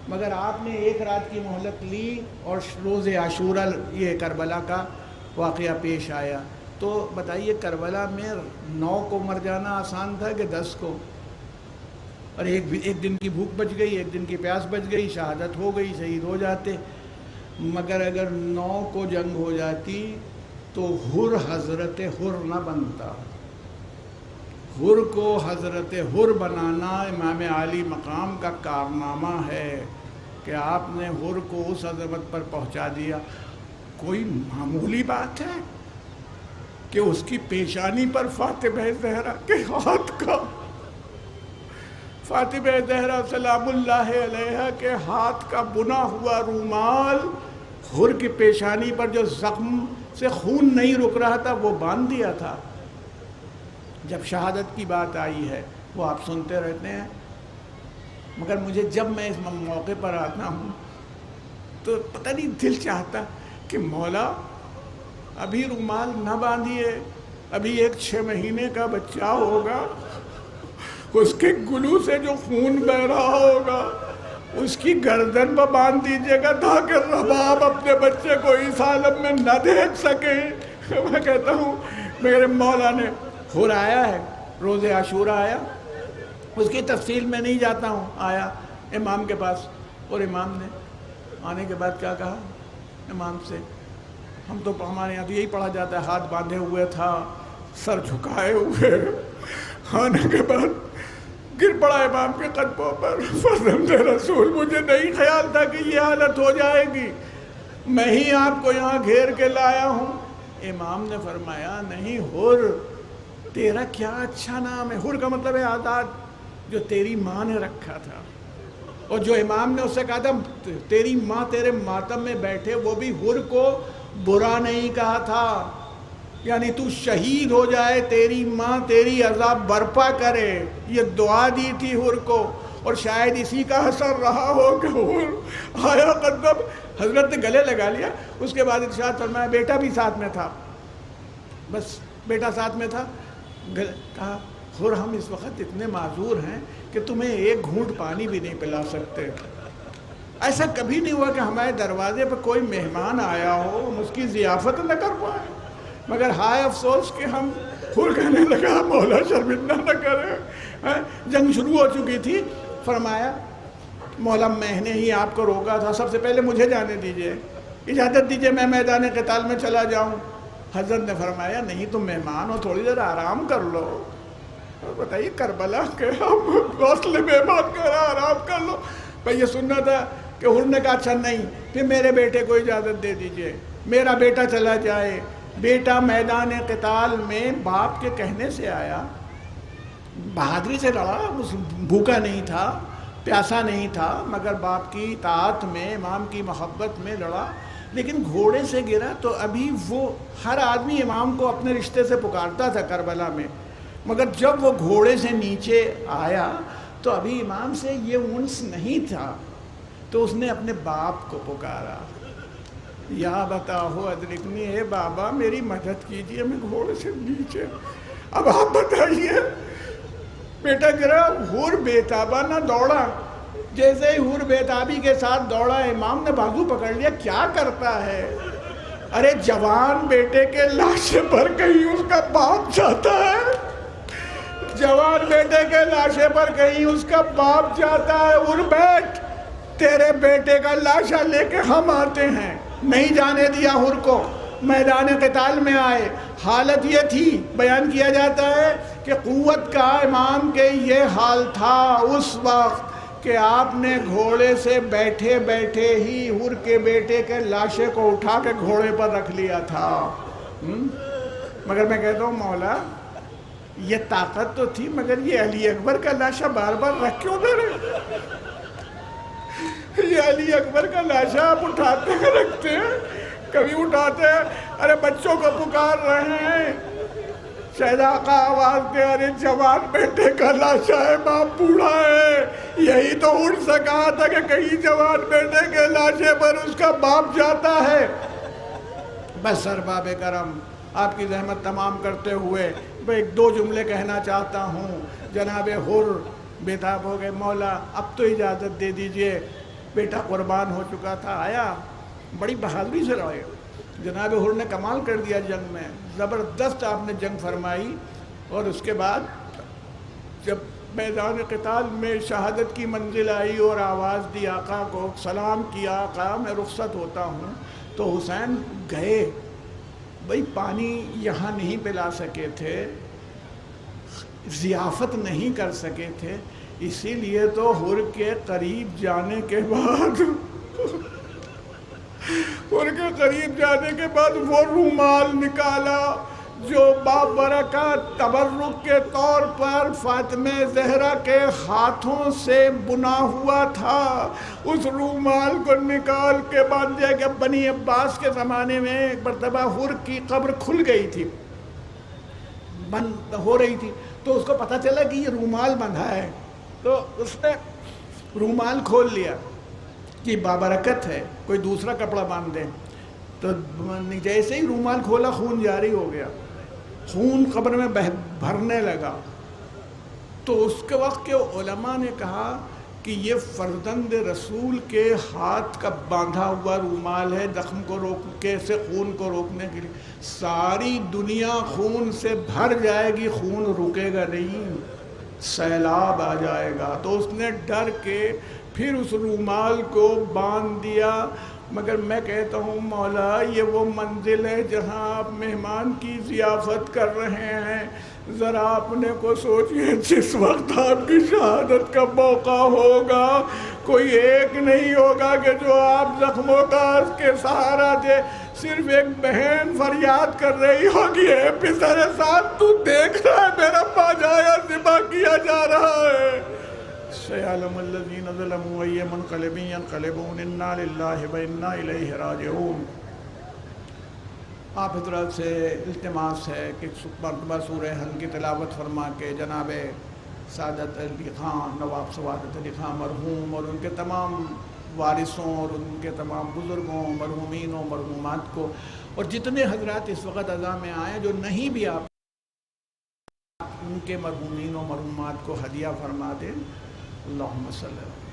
مگر آپ نے 1 رات کی مہلت لی اور روز عاشورہ یہ کربلا کا واقعہ پیش آیا. تو بتائیے کربلا میں 9 کو مر جانا آسان تھا کہ 10 کو, اور ایک دن کی بھوک بچ گئی, ایک دن کی پیاس بچ گئی, شہادت ہو گئی, شہید ہو جاتے. مگر اگر 9 کو جنگ ہو جاتی تو حر حضرت حر نہ بنتا. حر کو حضرت حر بنانا امام عالی مقام کا کارنامہ ہے کہ آپ نے حر کو اس عظمت پر پہنچا دیا. کوئی معمولی بات ہے کہ اس کی پیشانی پر فاطمہ زہرا کے ہاتھ کا, فاطمہ زہرا سلام اللہ علیہا کے ہاتھ کا بنا ہوا رومال حر کی پیشانی پر جو زخم سے خون نہیں رک رہا تھا وہ باندھ دیا تھا. جب شہادت کی بات آئی ہے وہ آپ سنتے رہتے ہیں, مگر مجھے جب میں اس موقع پر آتا ہوں تو پتہ نہیں دل چاہتا کہ مولا ابھی رومال نہ باندھیے، ابھی ایک 6 مہینے کا بچہ ہوگا، اس کے گلو سے جو خون بہ رہا ہوگا اس کی گردن پہ باندھ دیجیے گا تاکہ رباب اپنے بچے کو اس عالم میں نہ دیکھ سکے۔ میں کہتا ہوں میرے مولا نے ہر آیا ہے، روز عاشورہ آیا، اس کی تفصیل میں نہیں جاتا ہوں، آیا امام کے پاس، اور امام نے آنے کے بعد کیا کہا امام سے، ہم تو ہمارے یہاں تو یہی پڑھا جاتا ہے، ہاتھ باندھے ہوئے تھا، سر جھکائے ہوئے، آنے کے بعد گر پڑا امام کے قدموں پر، فرزند رسول مجھے نہیں خیال تھا کہ یہ حالت ہو جائے گی، میں ہی آپ کو یہاں گھیر کے لایا ہوں۔ امام نے فرمایا نہیں حر، تیرا کیا اچھا نام ہے، حر کا مطلب ہے آزاد، جو تیری ماں نے رکھا تھا، اور جو امام نے اس سے کہا تھا تیری ماں تیرے ماتم میں بیٹھے، وہ بھی حر کو برا نہیں کہا تھا، یعنی تو شہید ہو جائے تیری ماں تیری عذاب برپا کرے، یہ دعا دی تھی حر کو، اور شاید اسی کا اثر رہا ہو کہ حر آیا قدم، حضرت نے گلے لگا لیا، اس کے بعد ارشاد فرمایا، بیٹا بھی ساتھ میں تھا، بس بیٹا ساتھ میں تھا، کہا حر ہم اس وقت اتنے معذور ہیں کہ تمہیں ایک گھونٹ پانی بھی نہیں پلا سکتے۔ ایسا کبھی نہیں ہوا کہ ہمارے دروازے پہ کوئی مہمان آیا ہو ہم اس کی ضیافت نہ کر پائے، مگر ہائے افسوس کہ ہم حر کہنے لگا مولا شرمندہ نہ کرے۔ جنگ شروع ہو چکی تھی، فرمایا مولا میں نے ہی آپ کو روکا تھا، سب سے پہلے مجھے جانے دیجئے، اجازت دیجئے میں میدان قتال میں چلا جاؤں۔ حضرت نے فرمایا نہیں تم مہمان ہو، تھوڑی دیر آرام کر لو۔ بتائیے کربلا کے ہم حوصلے مہمان کر آرام کر لو، پر یہ سننا تھا کہ حر نے کہا اچھا نہیں، پھر میرے بیٹے کو اجازت دے دیجئے، میرا بیٹا چلا جائے۔ بیٹا میدان قتال میں باپ کے کہنے سے آیا، بہادری سے لڑا، بھوکا نہیں تھا، پیاسا نہیں تھا، مگر باپ کی اطاعت میں، امام کی محبت میں لڑا، لیکن گھوڑے سے گرا تو ابھی وہ ہر آدمی امام کو اپنے رشتے سے پکارتا تھا کربلا میں، مگر جب وہ گھوڑے سے نیچے آیا تو ابھی امام سے یہ انس نہیں تھا، تو اس نے اپنے باپ کو پکارا، یا بتاؤ ادرکنی، اے بابا میری مدد کیجئے، میں گھوڑے سے نیچے۔ اب آپ بتائیے، بیٹا گرا، حر بےتابہ نہ دوڑا، جیسے ہی حر بےتابی کے ساتھ دوڑا، امام نے بازو پکڑ لیا، کیا کرتا ہے؟ ارے جوان بیٹے کے لاشے پر کہیں اس کا باپ جاتا ہے، جوان بیٹے کے لاشے پر کہیں اس کا باپ جاتا ہے، حر بیٹھ، تیرے بیٹے کا لاشا لے کے ہم آتے ہیں۔ نہیں جانے دیا حر کو، میدان قتال میں آئے، حالت یہ تھی، بیان کیا جاتا ہے کہ قوت کا امام کے یہ حال تھا اس وقت کہ آپ نے گھوڑے سے بیٹھے بیٹھے ہی حر کے بیٹے کے لاشے کو اٹھا کے گھوڑے پر رکھ لیا تھا۔ مگر میں کہتا ہوں مولا یہ طاقت تو تھی، مگر یہ علی اکبر کا لاشا بار بار رکھ کیوں دے رہے؟ یہ علی اکبر کا لاشا آپ اٹھاتے ہیں رکھتے ہیں، کبھی اٹھاتے ہیں، ارے بچوں کو پکار رہے ہیں، شہد آقا آواز دے، ارے جوان بیٹے کا لاشا ہے، باپ بوڑھا ہے، یہی تو اٹھ سکا تھا کہ کہیں جوان بیٹے کے لاشے پر اس کا باپ جاتا ہے۔ بس ارباب کرم، آپ کی زحمت تمام کرتے ہوئے میں ایک دو جملے کہنا چاہتا ہوں۔ جناب حر بےتاب ہو گئے، مولا اب تو اجازت دے دیجئے، بیٹا قربان ہو چکا تھا، آیا بڑی بہادری سے لڑے، جناب حر نے کمال کر دیا جنگ میں، زبردست آپ نے جنگ فرمائی، اور اس کے بعد جب میدان قتال میں شہادت کی منزل آئی اور آواز دی آقا کو، سلام کیا آقا میں رخصت ہوتا ہوں، تو حسین گئے، بھئی پانی یہاں نہیں پلا سکے تھے، ضیافت نہیں کر سکے تھے، اسی لیے تو حر کے قریب جانے کے بعد وہ رومال نکالا جو بابرکت تبرک کے طور پر فاطمہ زہرا کے ہاتھوں سے بنا ہوا تھا، اس رومال کو نکال کے باندھ دیا کہ بنی عباس کے زمانے میں ایک مرتبہ حر کی قبر کھل گئی تھی، بند ہو رہی تھی، تو اس کو پتہ چلا کہ یہ رومال بندھا ہے، تو اس نے رومال کھول لیا کہ بابرکت ہے، کوئی دوسرا کپڑا باندھ دیں، تو جیسے ہی رومال کھولا خون جاری ہو گیا، خون قبر میں بھرنے لگا. تو اس کے وقت کے علماء نے کہا کہ یہ فرزند رسول کے ہاتھ کا باندھا ہوا رومال ہے، زخم کو روکنے سے، خون کو روکنے کے لیے. ساری دنیا خون سے بھر جائے گی، خون رکے گا نہیں، سیلاب آ جائے گا. تو اس نے ڈر کے پھر اس رومال کو باندھ دیا. مگر میں کہتا ہوں مولا یہ وہ منزل ہے جہاں آپ مہمان کی ضیافت کر رہے ہیں. ذرا اپنے کو سوچئے، جس وقت آپ کی شہادت کا موقع ہوگا کوئی ایک نہیں ہوگا کہ جو آپ زخموں کا اس کے سہارا دے. صرف ایک بہن فریاد کر رہی ہوگی، اے پسر صاحب تو دیکھ رہا ہے میرا پاجایا ذبح کیا جا رہا ہے. سیعلم الذین ظلموا ای منقلب ینقلبون انا للہ و انا الیہ راجعون. آپ حضرات سے التماس ہے کہ مرتبہ سورہ حل کی تلاوت فرما کے جناب سعادت علی خان، نواب سعادت علی خان مرحوم اور ان کے تمام وارثوں اور ان کے تمام بزرگوں، مرحومین و مرحومات کو، اور جتنے حضرات اس وقت عزا میں آئے جو نہیں بھی آپ ان کے مرحومین و مرحومات کو ہدیہ فرما دیں. اللہم صلی اللہ